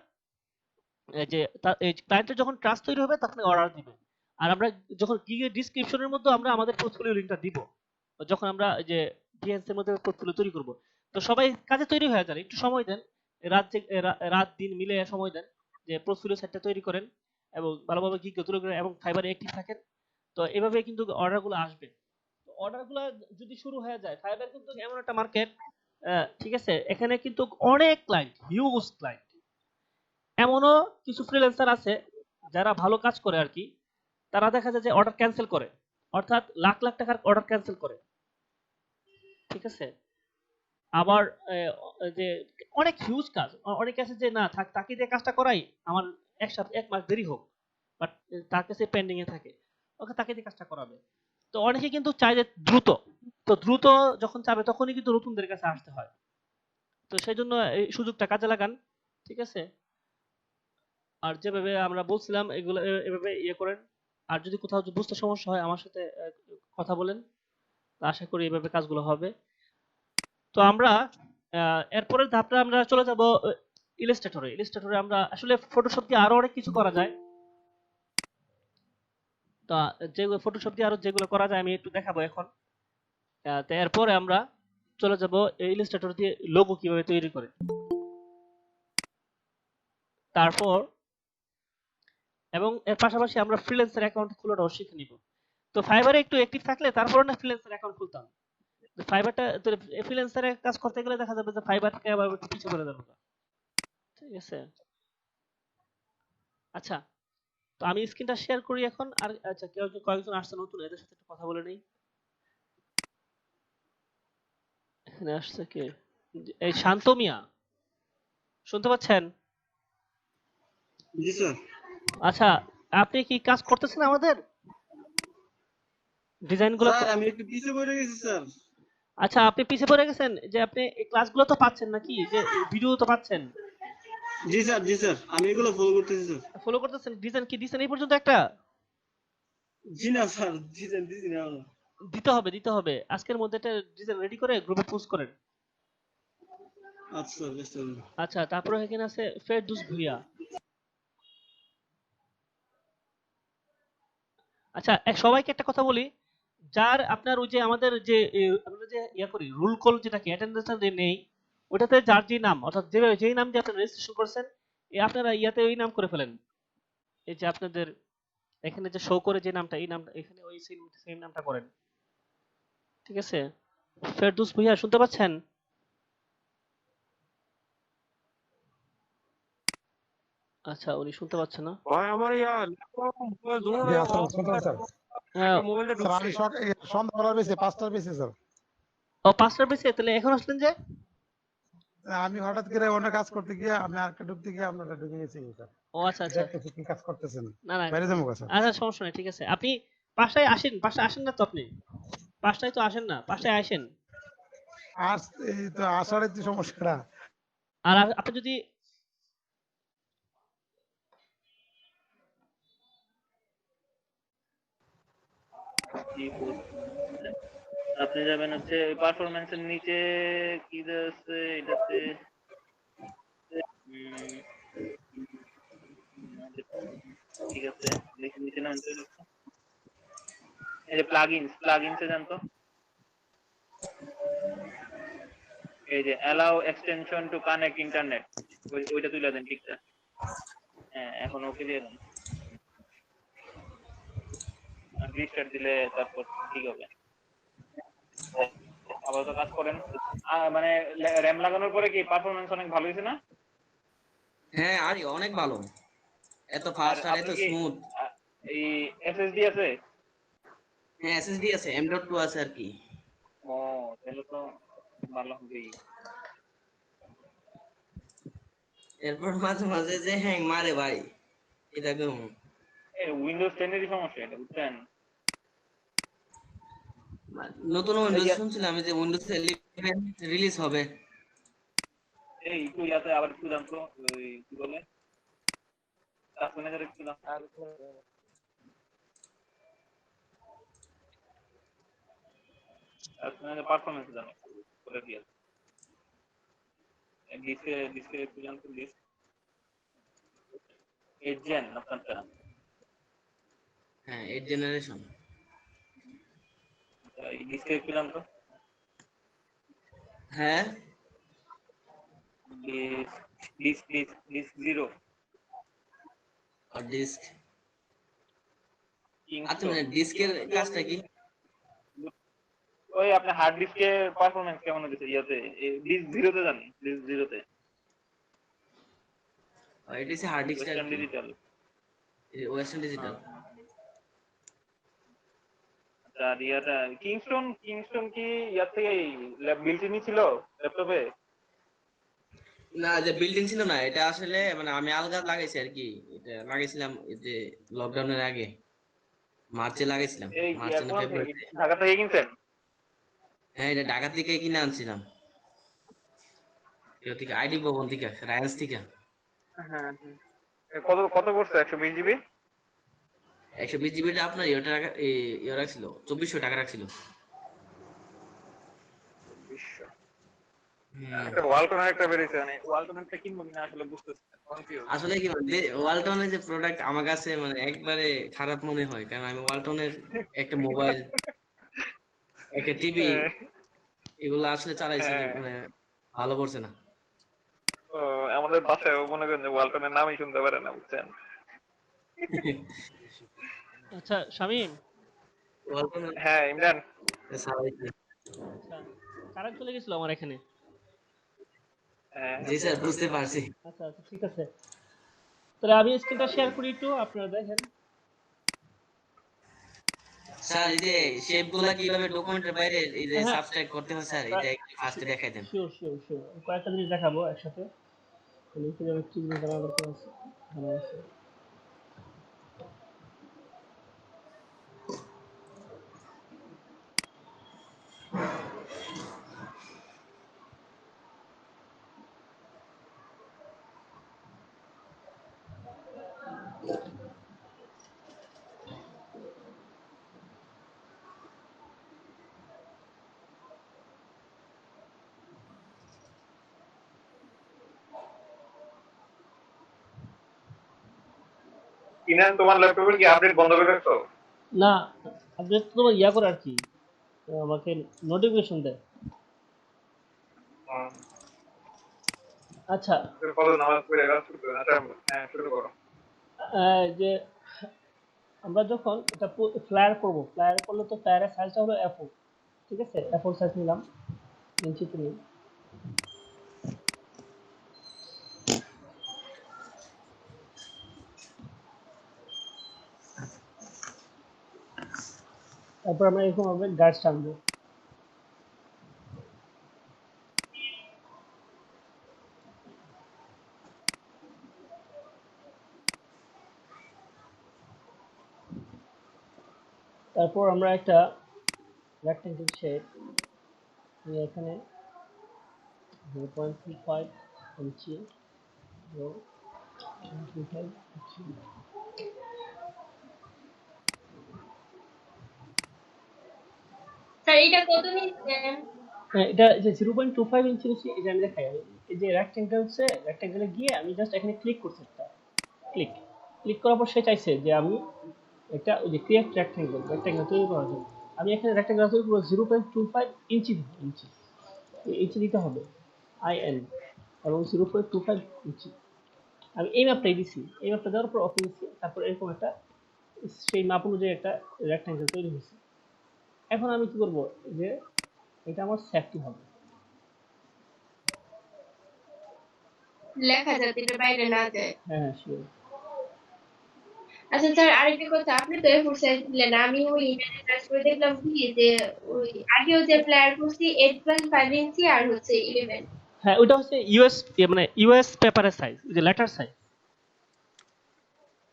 এই যে এই ক্লায়েন্টের যখন ট্রাস্ট তৈরি হবে তখন অর্ডার দিবে। আর আমরা যখন গিগের ডিসক্রিপশনের মধ্যে আমরা আমাদের পোর্টফোলিও লিংকটা দিব, যখন আমরা এই যে বিহেন্স এর মধ্যে পোর্টফোলিও তৈরি করব। তো সবাই কাজে তৈরি হয়ে যান, একটু সময় দেন, রাত দিন মিলে সময় দেন, যে পোর্টফোলিও সেটটা তৈরি করেন এবং ভালোভাবে গিগ তৈরি করেন এবং ফাইবারে অ্যাক্টিভ থাকেন। তো এভাবে কিন্তু অর্ডারগুলো আসবে। তো অর্ডারগুলো যদি শুরু হয়ে যায়, ফাইবার কিন্তু এমন একটা মার্কেট, ঠিক আছে, এখানে কিন্তু অনেক ক্লায়েন্ট, হিউজ ক্লায়েন্ট। এমনও কিছু ফ্রিল্যান্সার আছে যারা ভালো কাজ করে আর কি, তারা দেখা যায় যে অর্ডার ক্যান্সেল করে, অর্থাৎ লাখ লাখ টাকার অর্ডার ক্যান্সেল করে, ঠিক আছে। আবার যে অনেক হিউজ কাজ, অনেক আছে যে না থাক তাকে দিয়ে কাজটা করাই, আমার এক সপ্তাহ 1 মাস দেরি হোক, বাট তার কাছে পেন্ডিং এ থাকে, ওকে তাকে দিয়ে কাজটা করাবে। তো অনেকে কিন্তু চায় যে দ্রুত, তো দ্রুত যখন চাবে তখনই কিন্তু নতুনদের কাছে আসতে হয়। তো সেই জন্য এই সুযোগটা কাজে লাগান, ঠিক আছে। আর যেভাবে আমরা বলছিলাম এগুলো এভাবে ইয়ে করেন। আর যদি কোথাও বুঝতে সমস্যা হয় আমার সাথে কথা বলেন, তো আশা করি এভাবে কাজগুলো হবে। তো আমরা এরপরের ধাপটা আমরা চলে যাব ইলাস্ট্রেটরে। ইলাস্ট্রেটরে আমরা আসলে ফটোশপ দিয়ে আরো অনেক কিছু করা যায়। তো যেগুলো ফটোশপ দিয়ে আরো যেগুলো করা যায় আমি একটু দেখাবো এখন। তো এরপরে আমরা চলে যাব ইলাস্ট্রেটর দিয়ে লোগো কিভাবে তৈরি করে। তারপর এবং এর পাশাপাশি আমরা ফ্রিল্যান্সার অ্যাকাউন্ট খোলাটাও শিখে নিব। তো ফাইবারে একটু অ্যাক্টিভ থাকলে তারপর না ফ্রিল্যান্সার অ্যাকাউন্ট খুলতাম। ফাইবারটা ফ্রিল্যান্সারে কাজ করতে গেলে দেখা যাবে যে ফাইবারকে আবার একটু পিছিয়ে পড়ে যাবে, ঠিক আছে। আচ্ছা, তো আমি স্ক্রিনটা শেয়ার করি এখন। আর আচ্ছা, কয়েকজন আসছে নতুন, এদের সাথে একটু কথা বলে নেই। এখানে আসছে কে? এই শান্ত মিয়া, শুনতে পাচ্ছেন? জি স্যার। আচ্ছা, আপনি কি কাজ করতেছেন আমাদের ডিজাইন গুলো? স্যার আমি একটু পিছিয়ে পড়ে গেছি স্যার। আচ্ছা, আপনি পিছিয়ে পড়ে গেছেন, যে আপনি এই ক্লাসগুলো তো পাচ্ছেন নাকি, যে ভিডিও তো পাচ্ছেন? জি স্যার আমি এগুলো ফলো করতেছি স্যার। ফলো করতেছেন? ডিজাইন কি দিছেন এই পর্যন্ত একটা? জি না স্যার, ডিজাইন দিছি না এখনো। দিতে হবে আজকের মধ্যে একটা ডিজাইন রেডি করে গ্রুপে পোস্ট করেন। আচ্ছা স্যার, বেশ স্যার। আচ্ছা, তারপরে এখানে আছে ফেরদৌস ভুইয়া। আচ্ছা, সবাইকে একটা কথা বলি, যার আপনার ওই যে আমাদের যে আমরা যে ইয়া করি রুল কল, যেটাকে অ্যাটেন্ডেন্স নেই, ওটাতে যার যে নাম, অর্থাৎ যেই নাম দিয়ে আপনারা রেজিস্ট্রেশন করেছেন, আপনারা ইয়াতে ওই নাম করে ফেলেন। এই যে আপনাদের এখানে যে শো করে যে নামটা, এই নামটা এখানে ওই সেম নামটা করেন, ঠিক আছে। ফেরদৌস ভুইয়া শুনতে পাচ্ছেন? আচ্ছা, উনি শুনতে পাচ্ছেন না। ভাই আমার মোবাইল ধরুন জি আসসালাম শুনতে স্যার। হ্যাঁ, মোবাইলটা স্যার আমি সন্ধ্যাবেলা বেশি 5টার বেশি স্যার। ও 5টার বেশি, তাহলে এখন আসলেন যে? আমি হঠাৎ করে অন্য কাজ করতে গিয়ে আমি আরেকটা ঢুকতে গিয়ে আপনারা ঢুকে গেছি স্যার। ও আচ্ছা আচ্ছা, দেখতেছি কি কাজ করতেছেন। না না, বাইরে যাবো স্যার। আচ্ছা সমস্যা নেই, ঠিক আছে। আপনি 5টায় আসেন, 5টায় আসেন না তো আপনি? 5টায় তো আসেন না, 5টায় আসেন। আর এই তো আসার একটু সমস্যাটা। আর আপনি যদি কি post? আপনি যাবেন হচ্ছে পারফরম্যান্সের নিচে কি আছে এটাতে, ঠিক আছে দেখি নিচে নাম চলে আসছে। এই যে প্লাগইনসে যান তো, এই যে allow extension to connect internet, ওইটা তুলে দেন ঠিকঠাক। হ্যাঁ, এখন ওকে দিয়ে দেন। রিস্টার্ট দিলে তারপর ঠিক হবে। আপাতত কাজ করেন। মানে র্যাম লাগানোর পরে কি পারফরম্যান্স অনেক ভালো হয়েছে না? হ্যাঁ আরে অনেক ভালো, এত আর ফাস্ট আর এত আপনার কি স্মুথ। এই এসএসডি আছে? হ্যাঁ এসএসডি আছে, M.2 আছে আর কি। ও তাহলে তো ভালো হবেই। এরপর মাঝে মাঝে যে হ্যাং মারে ভাই, এটা কেমন? উইন্ডোজ 10 এরই সমস্যা এটা, বুঝছেন? নতুন উইন্ডোজ শুনছিলাম যে উইন্ডোজ 11 রিলিজ হবে। এই একটু ইয়াতে আবার একটু দাম তো, ওই কি বলে টাস্ক ম্যানেজার একটু দাম। টাস্ক ম্যানেজার পারফরম্যান্স দাম করে দিয়ে ডিসকে ডিসকে একটু দাম তো ডিসক 8 জেন আপনারটা। হ্যাঁ 8 জেনারেশন। এই ডিসকে একটু দাম তো। হ্যাঁ ডিস্ক 0 আর ডিস্ক। আচ্ছা কিংস্টোন। মানে ডিস্কের কাজটা কি? ওই আপনার হার্ড ডিস্কের পারফরম্যান্স কেমন হচ্ছে ইয়াতে ডিস্ক 0 তে জানি, ডিস্ক 0 তে এটা হচ্ছে হার্ড ডিস্কটা আর ওয়েস্টার্ন কি, ডিজিটাল। Western digital. আচ্ছা আর ইয়াটা কিংস্টোন কি ইয়ার থেকে বিল্ট ইনই ছিল ল্যাপটপে? না যে বিল্ডিং ছিল না, এটা আসলে মানে আমি আলগা লাগাইছি আর কি। এটা লাগাইছিলাম এই যে লকডাউনের আগে মার্চে লাগাইছিলাম, এই মার্চ না কোন থেকে ফেব্রুয়ারিতে। ঢাকা থেকে কিনছেন? হ্যাঁ এটা ঢাকা থেকে কিনে আনছিলাম, এটা থেকে আইডি ভবন থেকে, রায়ান্স থেকে। হ্যাঁ কত কত পড়ছে 120 জিবি? 120 জিবিটা আপনার ইয়ে টাকা ইয়ে রাখছিল, 2400 টাকা রাখছিল। 20 হুম। একটা ওয়ালটনের একটা বেরিয়েছে, মানে ওয়ালটনেরটা কিনবো কিনা আসলে বুঝতেছি না, কনফিউজ। আসলে কি মানে ওয়ালটনের যে প্রোডাক্ট আমার কাছে মানে একবারে খারাপ মনে হয়, কারণ আমি ওয়ালটনের একটা মোবাইল, একটা টিভি এগুলো আসলে চালাইছি, হ্যাঁ মানে ভালো করছে না। ও আমাদের বাসায় মনে করেন যে ওয়ালটনের নামই শুনতে পারে না, বুঝছেন? আচ্ছা শামীম, ওয়ালটনের হ্যাঁ ইমরান। চালাইছি। আচ্ছা কারেন্ট চলে গেছিল আমার এখানে। হ্যাঁ জি স্যার বুঝতে পারছি। আচ্ছা আচ্ছা ঠিক আছে, তাহলে আমি স্ক্রিনটা শেয়ার করি একটু, আপনারা দেখেন। স্যার এই যে শেপ গুলা কিভাবে ডকুমেন্টের বাইরে এই যে হ্যাঁ সাবস্ট্রাক্ট করতে হয় স্যার, এটা একটু ফার্স্টে দেখাই দেন। শিওর শিওর শিওর, কয়েকটা জিনিস দেখাবো একসাথে। লিখে যাবে কি জিনিস জানা দরকার আছে, জানা আছে। ইমরান তোমার ল্যাপটপের কি আপডেট বন্ধ করে রাখছো? না আপডেট তো তোমার ইয়া করে আর কি, আমাকে নোটিফিকেশন দেয়। আচ্ছা কত নামাজ পড়ে কাজ করতে? আচ্ছা হ্যাঁ শুরু করো। যে আমরা যখন এটা ফ্লায়ার করব, ফ্লায়ার করলে তো ফ্লায়ারের সাইজটা হলো A4, ঠিক আছে? A4 সাইজ নিলাম, ইঞ্চিতে নিই। তারপর আমরা এরকম ভাবে গাছ টানবো। তারপর আমরা একটা রেক্টেঙ্গেল শেপ নিয়ে এখানে 0.25 ইঞ্চি, 0.25 ইঞ্চি। স্যার এটা কত নিচ্ছেন? হ্যাঁ এটা যে 0.25 ইঞ্চি নিচ্ছি, এটা আমি দেখাই। এই যে রেক্টেঙ্গেলে গিয়ে আমি জাস্ট এখানে ক্লিক করছি, একটা ক্লিক ক্লিক করার পর সে চাইছে যে আমি একটা ওই যে ক্রিয়েট রেক্টেঙ্গেল তৈরি করার জন্য আমি এখানে রেক্টেঙ্গেল তৈরি করব 0.25 ইঞ্চি দিব, ইঞ্চি দিতে হবে IN, এবং 0.25 ইঞ্চি। আমি এই ম্যাপটাই দিছি, এই ম্যাপটা দেওয়ার পর ওকে দিচ্ছি। তারপর এরকম একটা সেই মাপ অনুযায়ী একটা রেক্ট্যাঙ্গেল তৈরি হয়েছে। এখন আমি কি করব, যে এটা আমার সেফটি হবে। লেখা যাতে এটা বাইরে না যায়। হ্যাঁ শিওর। আচ্ছা স্যার, আরেকটা কথা, আপনি তো এফোর সাইজ দিলেন, আমি ওই ইন্টারনেটে সার্চ করে দেখলাম কি যে ওই আগেও যে প্লেয়ার করছি 8.5 ইঞ্চি আর হচ্ছে 11। হ্যাঁ ওটা হচ্ছে ইউএস, মানে ইউএস পেপারের সাইজ, যে লেটার সাইজ,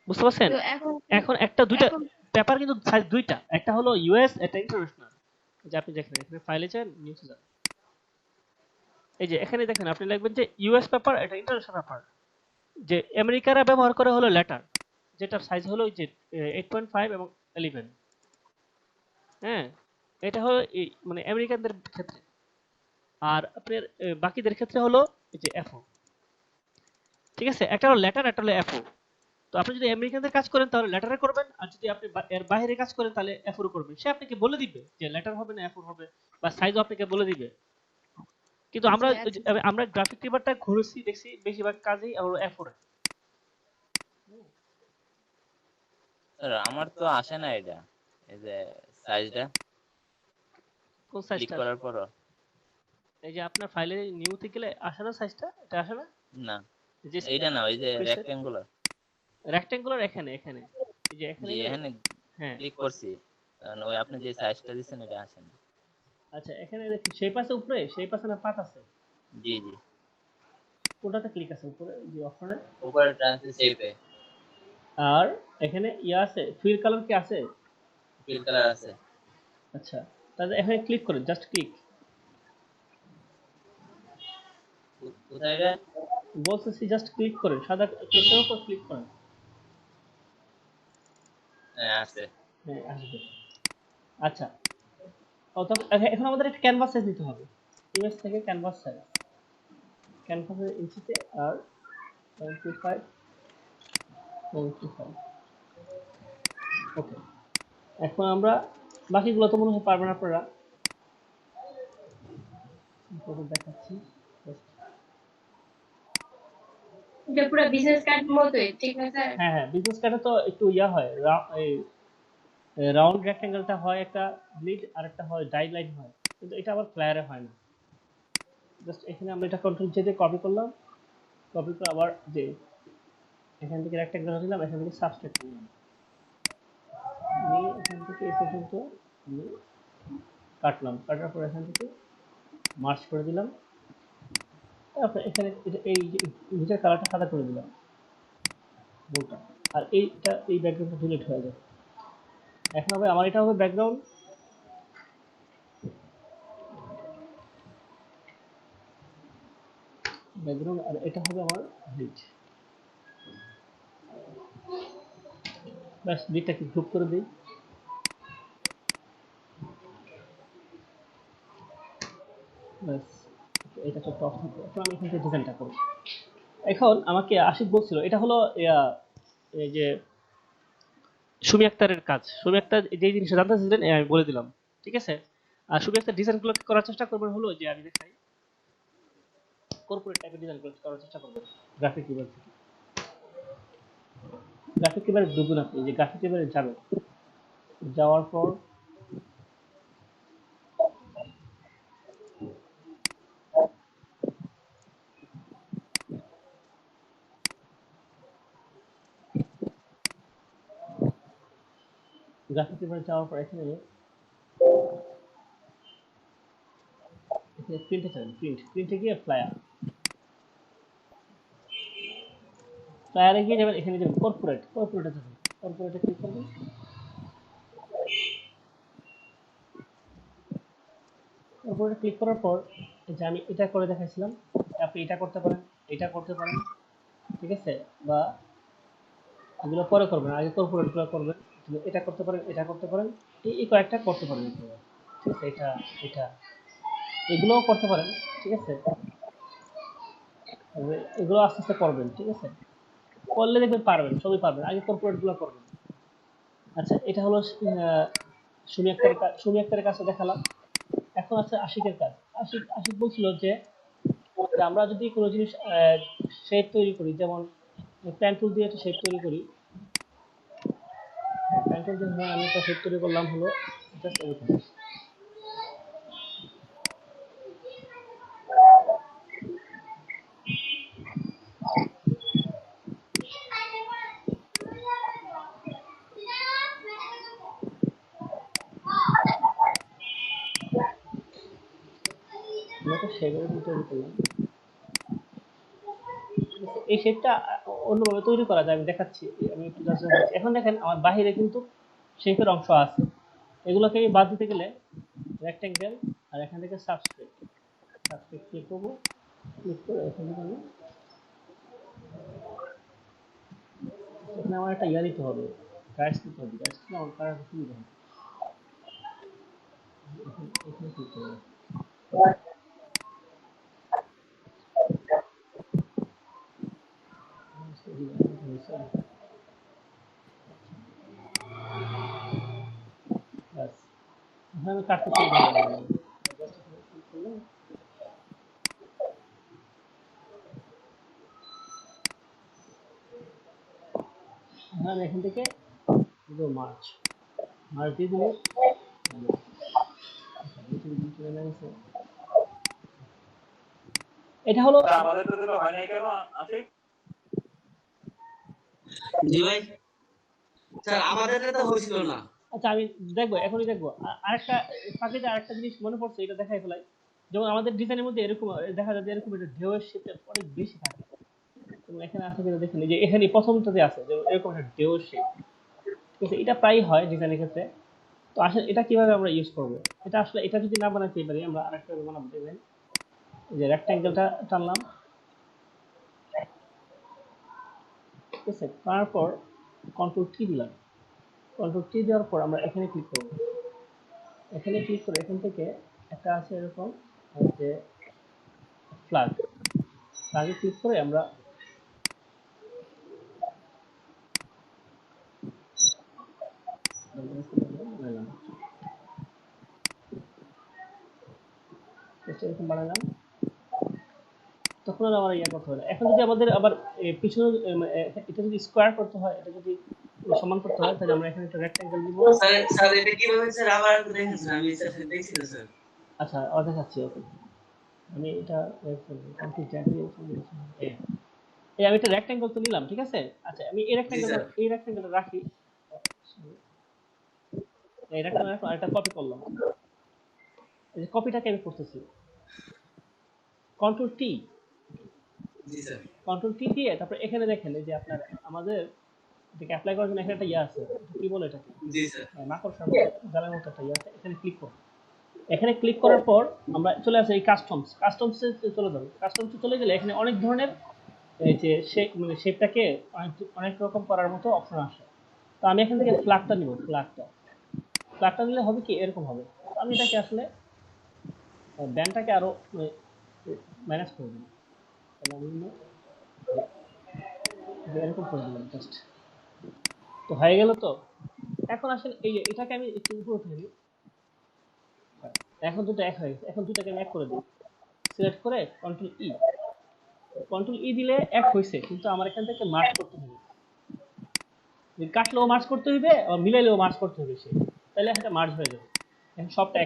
বুঝতে পারছেন? তো এখন এখন একটা দুইটা এখন পেপার কিন্তু সাইজ দুইটা, একটা হলো ইউএস, একটা ইন্টারন্যাশনাল। যে আপনি দেখেন এখানে ফাইলে যান, নিউজে যান, এই যে এখানে দেখেন আপনি লিখবেন যে ইউএস পেপার, এটা ইন্টারন্যাশনাল পেপার। যে আমেরিকারা ব্যবহার করে হলো লেটার, যেটার সাইজ হলো যে 8.5 এবং 11। হ্যাঁ, এটা হলো মানে আমেরিকানদের ক্ষেত্রে। আর আপনার বাকিদের ক্ষেত্রে হলো এই যে এফও। ঠিক আছে, একটা হলো লেটার, একটা হলো এফও। তো আপনি যদি আমেরিকানদের কাজ করেন তাহলে লেটারে করবেন, আর যদি আপনি এর বাইরে কাজ করেন তাহলে এফও করবেন। সে আপনাকে বলে দিবে যে লেটার হবে না এফও হবে, বা সাইজও আপনাকে বলে দিবে। কিন্তু আমরা গ্রাফিক পেপারটা ঘুরেছি, দেখছি বেশিরভাগ কাজেই আমরা এফও। স্যার আমার তো আসে না এটা, এই যে সাইজটা কোন ক্লিক সাইজটা? করার পরও এই যে আপনার ফাইলে নিউতে গেলে আসে না সাইজটা, এটা আসে না। না, যে এইটা না, ওই যে রেক্ট্যাঙ্গুলার। রেক্ট্যাঙ্গুলার এখানে, এখানে এই যে এখানে, জি এখানে হ্যাঁ ক্লিক করছি, কারণ ওই আপনি যে সাইজটা দিচ্ছেন এটা আসে না। আচ্ছা এখানে দেখি শেপ আছে উপরে, শেপ আছে না পাত আছে? জি জি, কোনটাতে ক্লিক আছে উপরে, যে অপশনে উপরে ট্রান্সলেট শেপে। আর এখানে ইয়া আছে, ফিল কালার কি আছে? ফিল কালার আছে। আচ্ছা তাহলে এখানে ক্লিক করেন, জাস্ট ক্লিক। কোথায় এটা? বলতেছি জাস্ট ক্লিক করেন, সাদা ক্লিকের উপর ক্লিক করেন। হ্যাঁ আসছে। হ্যাঁ আসবে। আচ্ছা এখন আমাদের একটা ক্যানভাস সাইজ নিতে হবে। ইমেজ থেকে ক্যানভাস সাইজ, ক্যানভাসের ইঞ্চিতে আর 25 25। ওকে, এখন আমরা বাকিগুলো তো মনে হয় পারবেন আপনারা, দেখাচ্ছি। এটা পুরো বিজনেস কার্ড মতোই, ঠিক না স্যার? হ্যাঁ হ্যাঁ, বিজনেস কার্ডে তো একটু ইয়া হয়, রাউন্ড রেক্ট্যাঙ্গেলটা হয় একটা ব্লিড, আর একটা হয় ডাই লাইন হয়, কিন্তু এটা আবার ফ্লায়ারে হয় না। জাস্ট এখানে আমরা এটা কন্ট্রোল জে দিয়ে কপি করলাম, কপি করে আবার যে এখান থেকে রেক্ট্যাঙ্গেল নিলাম, এখান থেকে সাবস্ট্রাক্ট নিলাম, নিয়ে এখান থেকে এই পর্যন্ত নিয়ে কাটলাম, কাটার পর এখান থেকে মার্চ করে দিলাম। তারপর এখানে এই নিচের কালারটা সাদা করে দিলাম বলটা, আর এইটা এই ব্যাকগ্রাউন্ডটা ডিলিট হয়ে যাবে। এখন হবে আমার এটা হবে ব্যাকগ্রাউন্ড, ব্যাকগ্রাউন্ড, আর এটা হবে আমার ব্লিড। ব্যাস ব্লিডটাকে গ্রুপ করে দিই। ব্যাস এটা চোখটা অফ থাকবে। এখন আমি এখান থেকে ডিজাইনটা করব। এখন আমাকে আশিক বলছিল এটা হলো এই যে সুমি আক্তারের কাজ। সুমি আক্তার যে জিনিসটা জানতে চাইছিলেন আমি বলে দিলাম, ঠিক আছে? আর সুমি আক্তার ডিজাইনগুলো করার চেষ্টা করবেন হলো যে আমি দেখাই, কর্পোরেট টাইপের ডিজাইনগুলো করার চেষ্টা করবেন গ্রাফিক কিবোর্ড থেকে। গ্রাফিক কিবোর্ডে ঢুকুন আপনি, যে গ্রাফিক কিবোর্ডে যাবেন, যাওয়ার পর গ্রাফিক কিবোর্ডে যাওয়ার পর এখানে প্রিন্টে যাবেন, প্রিন্টে গিয়ে ফ্লায়ার, ফ্লায়ারে গিয়ে যাবেন, এখানে যাবেন কর্পোরেটে যাবেন, কর্পোরেটে ক্লিক করবেন। কর্পোরেটে ক্লিক করার পর যে আমি এটা করে দেখাইছিলাম, আপনি এটা করতে পারেন, এটা করতে পারেন, ঠিক আছে? বা এগুলো পরে করবেন, আগে কর্পোরেটগুলো করবেন। এটা করতে পারেন, এটা করতে পারেন, এই কয়েকটা করতে পারেন, ঠিক আছে? এটা এটা এগুলোও করতে পারেন, ঠিক আছে? এগুলো আস্তে আস্তে করবেন, ঠিক আছে? করলে দেখবেন পারবেন, সবই পারবেন, আগে কর্পোরেটগুলো করবেন। আচ্ছা এটা হলো সুমি আক্তারের কাছে দেখালাম। এখন আছে আশিকের কাজ। আশিক বলছিল যে আমরা যদি কোনো জিনিস শেপ তৈরি করি, যেমন পেন টুল দিয়ে একটা শেপ তৈরি করি, এখন যে আমি একটা সেট তৈরি করলাম হলো জাস্ট এরকম। আমি একটা শেপের তৈরি করলাম। এই শেপটা অন্যভাবে তৈরি করা যায়, আমি দেখাচ্ছি। আমি একটু জাস্ট দেখাচ্ছি। এখন দেখেন আমার বাহিরে কিন্তু শেপের অংশ আছে, এগুলোকে আমি বাদ দিতে গেলে রেক্টেঙ্গেল আর এখান থেকে সাবস্ক্রিপ্ট ক্লিক করবো। ক্লিক করে এখানে আমি এখানে আমার একটা ইয়া নিতে হবে, গাইস নিতে হবে। গাইস না আমার কার সুবিধা হবে। এখানে ক্লিক করবো। ব্যাস, এখন আমি কাটতে শুরু করলাম। জাস্ট এখানে ক্লিক করলাম। আমি এখান থেকে মার্চ দিয়ে দিলে এটা হলো। আমাদের তো দিলে হয় নাই কেন আশিক? জি ভাই স্যার আমাদের তো হয়েছিল না। আচ্ছা আমি দেখবো, এখনই দেখবো। আরেকটা ফাঁকে যে আরেকটা জিনিস মনে পড়ছে, এটা দেখাই ফেলাই। যেমন আমাদের ডিজাইনের মধ্যে এরকম দেখা যায় যে এরকম একটা ঢেউয়ের শেপটা অনেক বেশি থাকে। এবং এখানে আছে কিনা দেখেন, যে এখানে প্রথমটাতে আছে যে এরকম একটা ঢেউয়ের শেপ, ঠিক আছে? এটা প্রায় হয় ডিজাইনের ক্ষেত্রে। তো আসলে এটা কিভাবে আমরা ইউজ করবো? এটা আসলে এটা যদি না বানাতে পারি, আমরা আরেকটা বানাবো। দেখবেন যে রেক্ট্যাঙ্গেলটা টানলাম, ঠিক আছে? তারপর কন্ট্রোল টি দিলাম। কন্ট্রোল টি দেওয়ার পর আমরা এখানে ক্লিক করব। এখানে ক্লিক করে এখান থেকে একটা আছে এরকম যে ফ্ল্যাগে ক্লিক করে আমরা এরকম বানালাম। তখন আর আমার ইয়া করতে হবে না। এখন যদি আমাদের আবার পিছনে এটা যদি স্কোয়ার করতে হয়, এটা যদি সমান করতে হয়, তাহলে আমরা এখানে একটা রেক্ট্যাঙ্গেল দিব। স্যার এটা কিভাবে স্যার আবার একটু দেখেন স্যার, আমি স্যার দেখছি না স্যার। আচ্ছা আবার দেখাচ্ছি। ওকে, আমি এটা কমপ্লিট জানিয়ে এই আমি একটা রেক্ট্যাঙ্গেল তো নিলাম, ঠিক আছে? আচ্ছা আমি এই রেক্ট্যাঙ্গেলটা রাখি। এই রেক্ট্যাঙ্গেল রাখলাম, একটা কপি করলাম। এই যে কপিটাকে আমি করতেছি, কন্ট্রোল টি। জি স্যার। কন্ট্রোল টি দিয়ে তারপর এখানে দেখেন এই যে আপনার আমাদের এটাকে অ্যাপ্লাই করার জন্য এখানে একটা ইয়ে আছে, কি বলে এটাকে? জি স্যার। মাকড়সার মতো জালের মতো একটা ইয়ে আছে, এখানে ক্লিক করুন। এখানে ক্লিক করার পর আমরা চলে আসি এই কাস্টমসে চলে যাব। কাস্টমসে চলে গেলে এখানে অনেক ধরনের এই যে শেপটাকে অনেক রকম করার মতো অপশন আসে। তো আমি এখান থেকে ফ্ল্যাগটা নিব। ফ্ল্যাগটা নিলে হবে কি, এরকম হবে। আমি এটাকে আসলে ব্যান্ডটাকে আরো ম্যানেজ করে দিই। তাহলে আমি এরকম করে দিলাম জাস্ট। তো হয়ে গেল। তো এখন আসলে এই যে এটাকে আমি একটু উপরে উঠে নিই। এখন দুটো এক হয়ে গেছে। এখন দুটাকে আমি এক করে দিই। সিলেক্ট করে কন্ট্রোল ই দিলে এক হয়েছে, কিন্তু আমার এখান থেকে মার্জ করতে হবে। কাটলেও মার্জ করতে হবে, আবার মিলাইলেও মার্জ করতে হবে, সে তাহলে একটা মার্জ হয়ে যাবে। এখন সবটা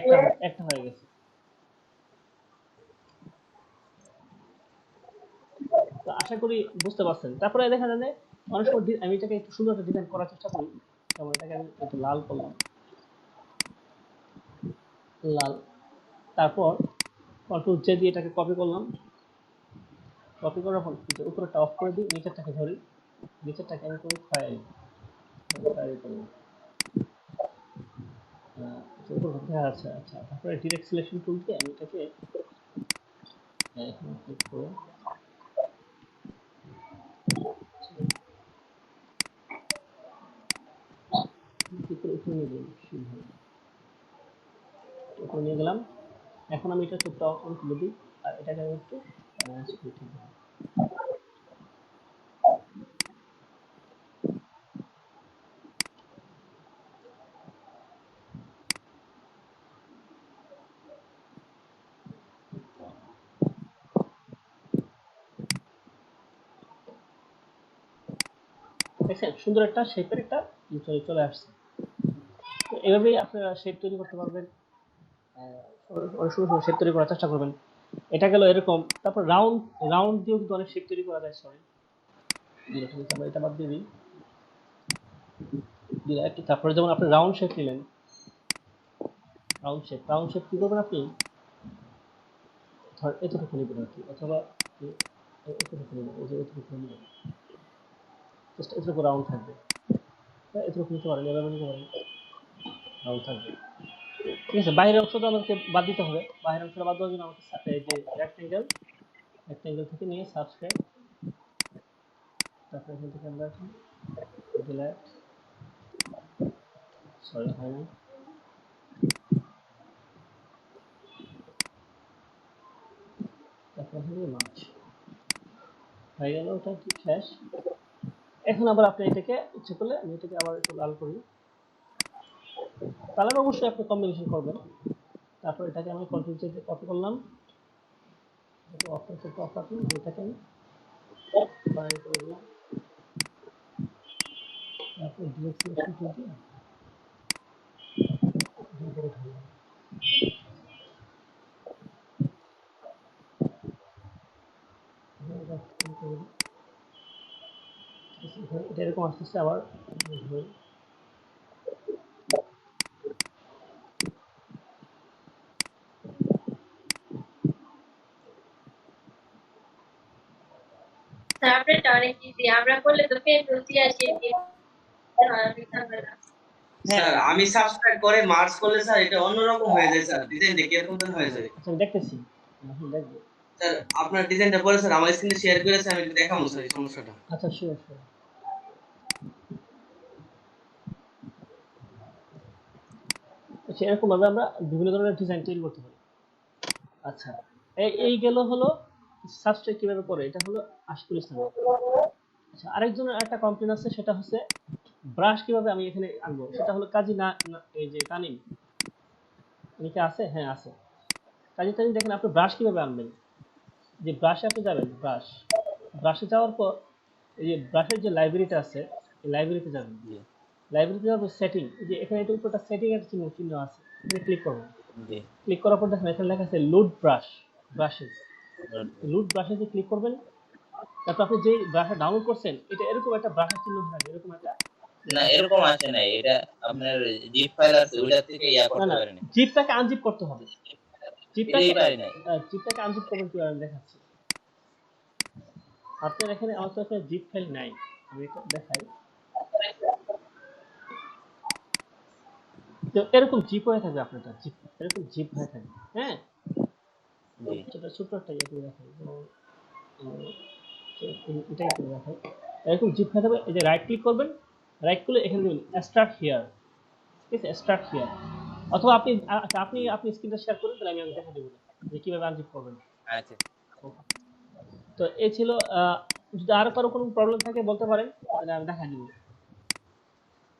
একটা হয়ে গেছে। তো আশা করি বুঝতে পারছেন। তারপরে দেখা যায় যে অনেক সময় আমি এটাকে একটু সুন্দর একটা ডিজাইন করার চেষ্টা করি। যেমন এটাকে আমি একটু লাল করলাম, লাল। তারপর কন্ট্রোল জে দিয়ে এটাকে কপি করলাম। কপি করার পর উপরেরটা অফ করে দিই, নিচেরটাকে ধরি। নিচেরটাকে আমি করি ফাইল করলাম। আচ্ছা আচ্ছা। তারপরে ডিরেক্ট সিলেকশন টুল দিয়ে আমি এটাকে এখানে ক্লিক করে উপরে নিয়ে গেলাম। এখন আমি এটা চোখটা অন করে দিই, আর এটাকে আমি একটু দেখছেন সুন্দর একটা শেপের একটা চলে আসছে। তো এভাবেই আপনারা শেপ তৈরি করতে পারবেন। অনেক সুন্দর সুন্দর শেপ তৈরি করার চেষ্টা করবেন। এটা গেল এরকম। তারপর রাউন্ড রাউন্ড দিয়েও কিন্তু অনেক শেপ তৈরি করা যায়। সরি, আমরা এটা বাদ দিয়ে দিই। তারপরে যেমন আপনি রাউন্ড শেপ নিলেন, রাউন্ড শেপ কি করবেন আপনি, ধর এতটুকু নেবেন আর কি, অথবা এতটুকু নেবেন, এই যে এতটুকু নেবেন, জাস্ট এতটুকু রাউন্ড থাকবে। এতটুকু নিতে পারেন, এভাবে নিতে পারেন, রাউন্ড থাকবে। ঠিক আছে, বাইরের অংশটা আমাকে বাদ দিতে হবে। বাইরের অংশটা বাদ দেওয়ার জন্য আমাকে এই যে রেক্টেঙ্গেল থেকে নিয়ে সাবস্ক্রাইব, তারপর এখান থেকে আমরা ডিলিট, সরি হয় না, তারপর হলো মার্চ হয়ে গেল, ওটা ঠিক শেষ। এখন আবার আপনি এটাকে ইচ্ছে করলে আমি এটাকে আবার একটু লাল করি। কালার অবশ্যই আপনি কম্বিনেশন করবেন। তারপর এটাকে আমি কন্ট্রোল চেঞ্জ কপি করলাম, এটা অফ রাখলাম, এটাকে আমি বাইরে করে দিলাম। তারপর ডিরেক্ট সিলেকশন টুল দিয়ে ভিতরে ঢাললাম। এটা এরকম আস্তে আস্তে আবার ধরে সাবরেট অনেক ইজি, আমরা করলে তো পেন রুচি আসে স্যার আমি সাবস্ক্রাইব করে মার্চ করলে স্যার এটা অন্যরকম হয়ে যায় স্যার, ডিজাইনটা কিরকম যেন হয়ে যায়। আচ্ছা দেখতেছি, এখন দেখবো স্যার আপনার ডিজাইনটা পরে স্যার আমার স্ক্রিনে শেয়ার করে স্যার আমি দেখাবো স্যার এই সমস্যাটা। আচ্ছা শিওর শিওর। আচ্ছা এরকম ভাবে আমরা বিভিন্ন ধরনের ডিজাইন তৈরি করতে পারি। আচ্ছা এই গেল হলো সাবস্ট্রাক্ট কিভাবে করে, এটা হলো আশিকুল ইসলাম। আচ্ছা আরেকজনের একটা কমপ্লেন আছে, সেটা হচ্ছে ব্রাশ কিভাবে আমি এখানে আনবো, সেটা হলো কাজী না এই যে তানিম, অনেকে আছে, হ্যাঁ আছে কাজী তানিম। দেখেন আপনি ব্রাশ কিভাবে আনবেন, যে ব্রাশে আপনি যাবেন, ব্রাশে যাওয়ার পর এই যে ব্রাশের যে লাইব্রেরিটা আছে, এই লাইব্রেরিতে যাবেন, লাইব্রেরিতে যাওয়ার পর সেটিং, এই যে এখানে এটা উপরটা সেটিং এর চিহ্ন আছে, এখানে ক্লিক করবেন। ক্লিক করার পর দেখেন এখানে লেখা আছে লোড ব্রাশেস, লোড ব্রাশেসে ক্লিক করবেন। তারপর আপনি যে ব্রাশটা ডাউনলোড করছেন, এটা এরকম একটা ব্রাশের চিহ্ন থাকবে, এরকম একটা, না এরকম আসে নাই, এটা আপনার জিপ ফাইল আছে ওইটা থেকে ইয়া করতে না পারেন। জিপটাকে আনজিপ করতে হবে, এটাই পারি নাই। জিপটাকে আনজিপ করবেন কিভাবে আমি দেখাচ্ছি। আপনার এখানে আমার তো এখানে জিপ ফাইল নাই, আমি এটা দেখাই। তো এরকম জিপ হয়ে থাকবে আপনারটা, জিপ এরকম জিপ হয়ে থাকবে, হ্যাঁ। ছোট ছোট একটা ইয়ে করে দেখাই, এটাই করে দেখাই। এরকম জিপ হয়ে থাকবে, এই যে রাইট ক্লিক করবেন, রাইট করলে এখানে দেবেন স্টার্ট হিয়ার, ঠিক আছে, স্টার্ট হিয়ার। অথবা আপনি আপনি স্ক্রিনটা শেয়ার করুন, তাহলে আমি দেখা দেবো যে কিভাবে আনজিপ করবেন। আচ্ছা তো এই ছিল, যদি আরো কারো কোনো প্রবলেম থাকে বলতে পারেন, তাহলে আমি দেখা দিব।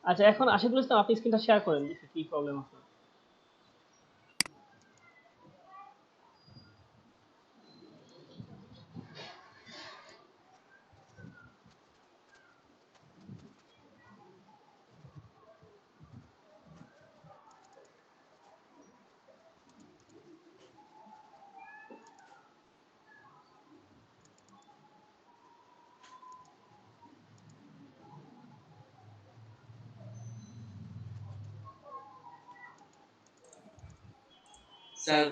আচ্ছা এখন আশিকুল ইসলাম আপনি স্ক্রিনটা শেয়ার করেন, দেখি কি প্রবলেম আছে। স্যার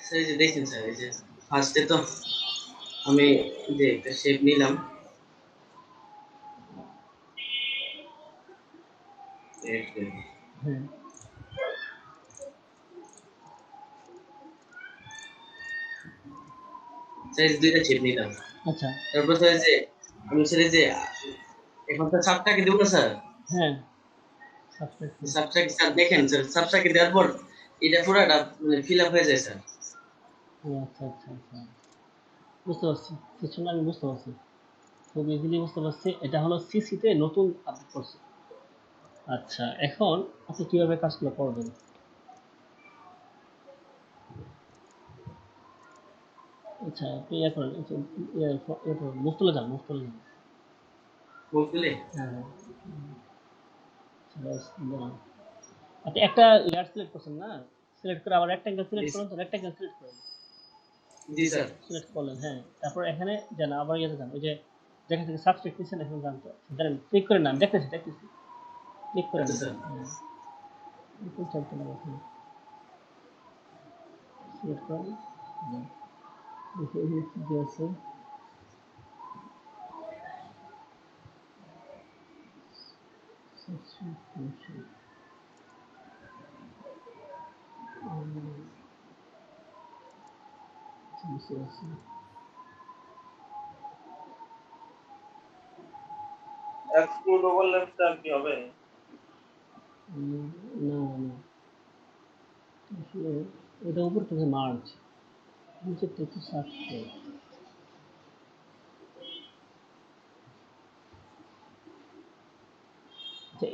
স্যার এই যে দেখেন স্যার, এই যে ফার্স্টে তো আমি যে একটা শেপ নিলাম, স্যার দুইটা শেপ নিলাম। আচ্ছা তারপর স্যার যে আমি স্যার যে এখন তো সাবটাকে দেবো না স্যার, হ্যাঁ সাবটাকে স্যার দেখেন স্যার, সাবটাকে দেওয়ার পর এটা পুরোটা মানে ফিল আপ হয়ে যায় স্যার। আচ্ছা আচ্ছা আচ্ছা বুঝতে পারছি, সিস্টেমটা আমি বুঝতে পারছি, খুব ইজিলি বুঝতে পারছি। এটা হলো সিসিতে নতুন আপডেট করছে। আচ্ছা এখন আপনি কিভাবে কাজগুলো করবেন। আচ্ছা আপনি ইয়ে করেন, মুফতলে যান, বুঝলে হ্যাঁ বাস না। আপনি একটা লেয়ার সিলেক্ট করছেন না, সিলেক্ট করে আবার রেক্ট্যাঙ্গেল সিলেক্ট করেন, তো রেক্ট্যাঙ্গেল সিলেক্ট করেন, জি স্যার। সিলেক্ট করলেন, হ্যাঁ, তারপর এখানে যান, আবার ইয়েতে যান, ওই যে যেখান থেকে সাবস্ট্রাক্ট নিচ্ছেন এখানে যান, তো জানেন ক্লিক করেন না, আমি দেখতেছি ক্লিক করেন, আচ্ছা স্যার। হ্যাঁ, এরকম চলতে না, এখানে সিলেক্ট করেন, যান, দেখি এখানে কি কি আছে, সাবস্ট্রাক্ট ফাংশন, বুঝতে পারছি। এক্সক্লুড ওভারল্যাপটা কি হবে? না না, আসলে এটা উপর থেকে মার্চ, নিচের থেকে সাবস্ট্রাক্ট। আচ্ছা,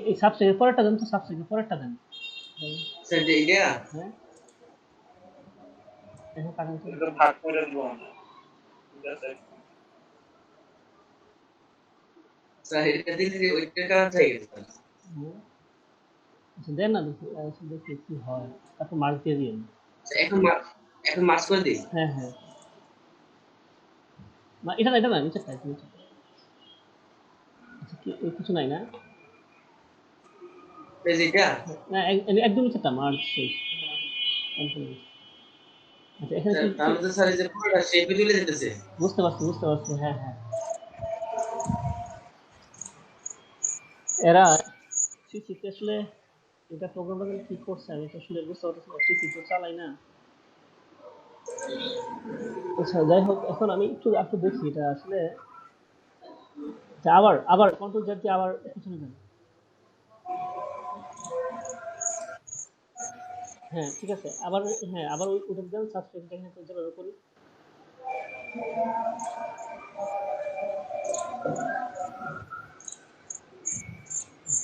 এই সাবস্ট্রাক্টের পরেরটা দেন, তো সাবস্ট্রাক্টের পরেরটা দেন, স্যার যে এটা হ্যাঁ, এখন কারেন্ট তো, এটা ভাগ করে দিব আমরা। ঠিক আছে। স্যার এটা দিলে যে ওইটার কারণ থেকে গেছে স্যার। আচ্ছা দেন না, দেখি দেখি কি হয়, তারপর মার্ক দিয়ে দিন। স্যার, এখন মার্চ করে দিই। হ্যাঁ হ্যাঁ, এটা না নিচেরটা, নিচেরটা। আচ্ছা কিছু নাই না, এই যে এটা না একদম নিচেরটা মার্চ শেষ। আচ্ছা এখানে স্যার, কি তাহলে তো স্যার এই যে পুরোটা শেপে চলে যেতেছে। বুঝতে পারছি, হ্যাঁ হ্যাঁ, এরা সিসিতে আসলে এটা প্রোগ্রামটা কি করছে আমি তো আসলে বুঝতে পারতেছি না, সিসি তো চালাই না। আচ্ছা যাই হোক, এখন আমি একটু দেখি এটা আসলে, আচ্ছা, আবার কন্ট্রোল জেড দিয়ে আবার পিছনে যান, হ্যাঁ ঠিক আছে, আবার হ্যাঁ, আবার ওটা দেন, সাবস্ক্রাইব এখানে যেভাবে করি,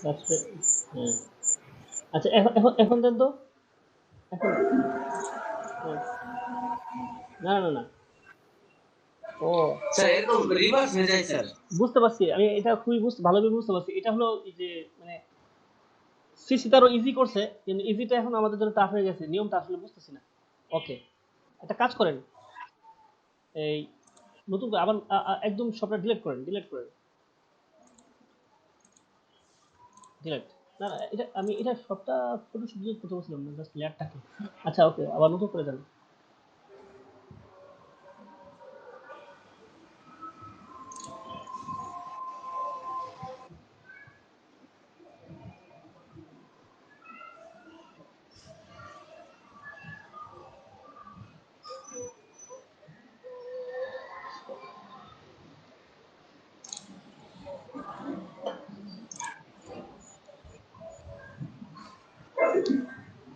সাবস্ক্রাইব, হ্যাঁ। আচ্ছা এখন দেন তো, এখন, হ্যাঁ, না, ও স্যার এরকম রিভার্স হয়ে যায় স্যার। বুঝতে পারছি, আমি এটা খুবই ভালোভাবে বুঝতে পারছি, এটা হলো এই যে মানে সিসি তারও ইজি করছে, কিন্তু ইজিটা এখন আমাদের জন্য টাফ হয়ে গেছে, নিয়মটা আসলে বুঝতেছি না। ওকে, একটা কাজ করেন, এই নতুন করে আবার একদম সবটা ডিলিট, না এটা আমি এটা সবটা ফটো ডিলিট করতে বলছিলাম না, জাস্ট লেয়ারটাকে। আচ্ছা ওকে, আবার নতুন করে দেন।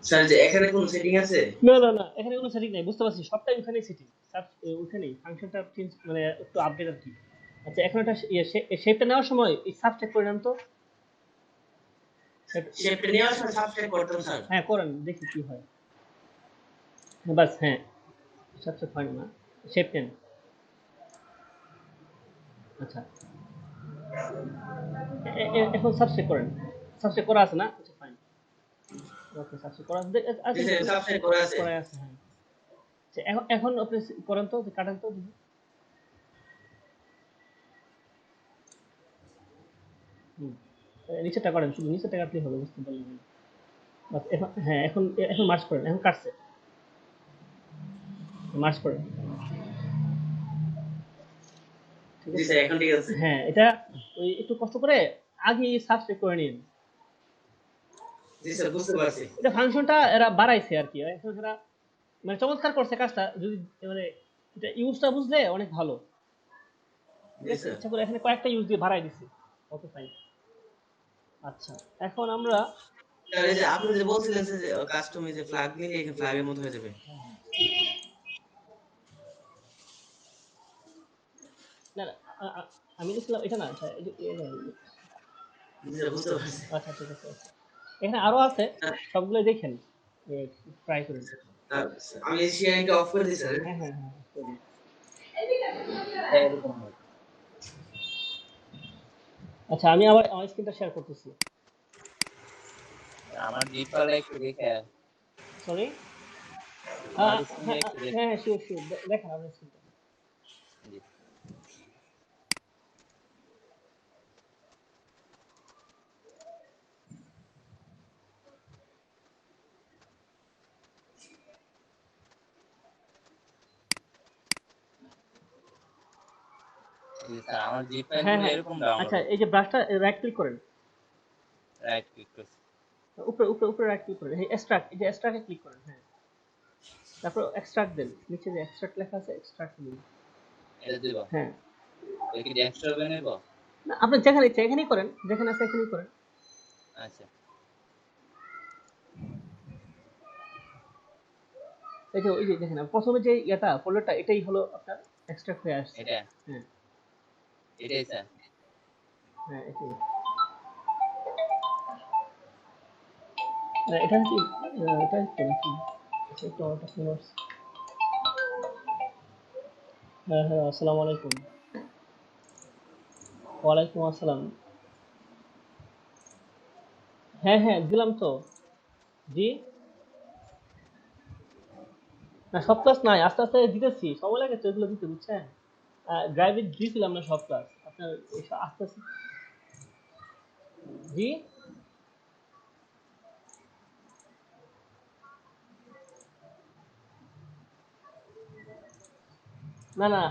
স্যার যে এখানে কোনো সেটিং আছে? না, এখানে কোনো সেটিং নাই, বুঝতে পারছি, সবটাই ওখানেই সেটিং, ওখানেই ফাংশনটা চেঞ্জ মানে একটু আপডেট আর কি। আচ্ছা এখন একটা শেপটা নেওয়ার সময় এই সাবস্ট্রাক্ট করে নেন তো, শেপটা নেওয়ার সময় সাবস্ক্রাইব করতাম স্যার। হ্যাঁ করেন, দেখি কি হয়, বাস, হ্যাঁ সাবস্ট্রাক্ট হয় না, শেপ নেন। আচ্ছা এখন সাবস্ট্রাক্ট করেন, সাবস্ট্রাক্ট করা আছে না, আচ্ছা ফাইন, ওকে সাবস্ট্রাক্ট করা আছে, জি স্যার, সাবস্ক্রাইব করা আছে। করা আছে, হ্যাঁ। আচ্ছা এখন আপনি করেন তো, কাটেন তো, নিচেরটা করেন, শুধু নিচেরটা কাটলেই হবে, বুঝতে পারলেন, বাস এখন, হ্যাঁ এখন মার্চ করেন, এখন কাটছে, মার্চ করেন, ঠিক জি আছে, স্যার, এখন ঠিক আছে। হ্যাঁ এটা ওই একটু কষ্ট করে আগে সাবস্ক্রাইব করে নিন। জি স্যার, বুঝতে পারছি। এটা ফাংশনটা এরা বাড়াইছে আর কি, এখন এরা মানে চমৎকার করছে কাজটা, যদি মানে এটা ইউজটা বুঝলে অনেক ভালো। জি স্যার। ইচ্ছা করে এখানে কয়েকটা ইউজ দিয়ে বাড়াই দিছি, ওকে ফাইন। আচ্ছা এখন আমরা স্যার এই যে আপনি যে বলছিলেন যে কাস্টমাইজ যে ফ্ল্যাগ নিলে এখানে ফ্ল্যাগের মতো হয়ে যাবে। না আমি দেখছিলাম এটা না, আচ্ছা জি স্যার, বুঝতে পারছি। আচ্ছা ঠিক আছে, এখানে আরো আছে, সবগুলো দেখেন, ট্রাই করেন। আমি শেয়ারিংটা অফ করে দিই স্যার। হ্যাঁ করুন। আচ্ছা আমি আবার আমার স্ক্রিনটা শেয়ার করতেছি। আমার জিপ ফাইলটা একটু দেখে সরি আমার স্ক্রিনটা একটু দেখে হ্যাঁ শিওর শিওর দেখেন আপনার স্ক্রিনটা। জি জি স্যার আমার জিপ হ্যাঁ ফাইলগুলো হ্যাঁ এরকম ডাউনলোড আচ্ছা হচ্ছে এই যে ব্রাশটা রাইট ক্লিক করেন, রাইট ক্লিক করছি উপরে উপরে উপরে রাইট ক্লিক করেন, এই এক্সট্রাক্ট, এই যে এক্সট্রাক্টে ক্লিক করেন, হ্যাঁ তারপর এক্সট্রাক্ট দেন, নিচে যে এক্সট্রাক্ট লেখা আছে এক্সট্রাক্ট দিন। এটা দিব হ্যাঁ দেখি ডেস্কটপে নেব না আপনি যেখানে ইচ্ছা এখানেই করেন, যেখানে আছে এখানেই করেন। আচ্ছা এই যে ওই যে দেখেন প্রথমে যে এটা ফোল্ডারটা এটাই হলো আপনার এক্সট্রাক্ট হয়ে আসছে। এটা হ্যাঁ এটাই স্যার হ্যাঁ এটাই। এটা কি এটা কি একটু অর্ডার করুন। হ্যাঁ হ্যাঁ আসসালামু আলাইকুম। ওয়ালাইকুম আসসালাম। হ্যাঁ হ্যাঁ দিলাম তো। জি না সব ক্লাস নাই, আস্তে আস্তে দিতেছি, সময় লাগে তো এগুলো দিতে, বুঝছেন? ড্রাইভে দিয়েছিলাম না সব ক্লাস আপনার আস্তে আস্তে। জি না না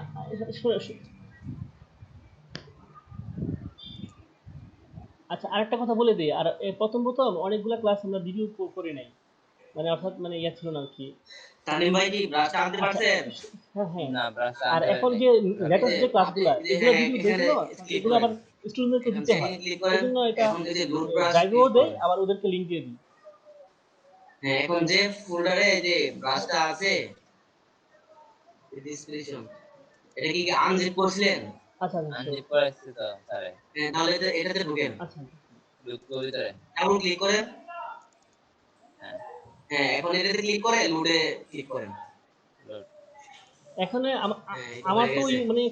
আচ্ছা আরেকটা কথা বলে দিই, আর প্রথম প্রথম অনেকগুলো ক্লাস আমরা ভিডিও করে নাই, মানে অর্থাৎ মানে ইয়া ছিল না আর কি। তানিম ভাই কি ব্রাশটা আনতে পারছেন? হ্যাঁ হ্যাঁ না ব্রাশ আর আনতে এখন পারি যে নাই লেটেস্ট যে ক্লাসগুলো এগুলো ভিডিও এখানে দেখলো, ক্লিক এগুলো আবার করেন, স্টুডেন্টদেরকে এখন দিতে হয়, সেখানে ক্লিক করেন, এজন্য এটা এখন এই যে রুট ব্রাশ ড্রাইভেও ক্লিক দেয় করেন। আবার ওদেরকে লিংক দিয়ে দিই। হ্যাঁ এখন যে ফোল্ডারে যে ব্রাশটা আছে ডিসক্রিপশন, এটা কি আনজিপ করছিলেন? আচ্ছা আচ্ছা আনজিপ করে আসছে তো স্যার হ্যাঁ তাহলে এটাতে ঢুকেন, আচ্ছা ঢুকবো ভিতরে এখন ক্লিক করেন। হ্যাঁ হ্যাঁ এখন এটাতে ক্লিক করে লোডে ক্লিক করেন। লোড এখানে হ্যাঁ এটা আমার হয়ে তো গেছে। মানে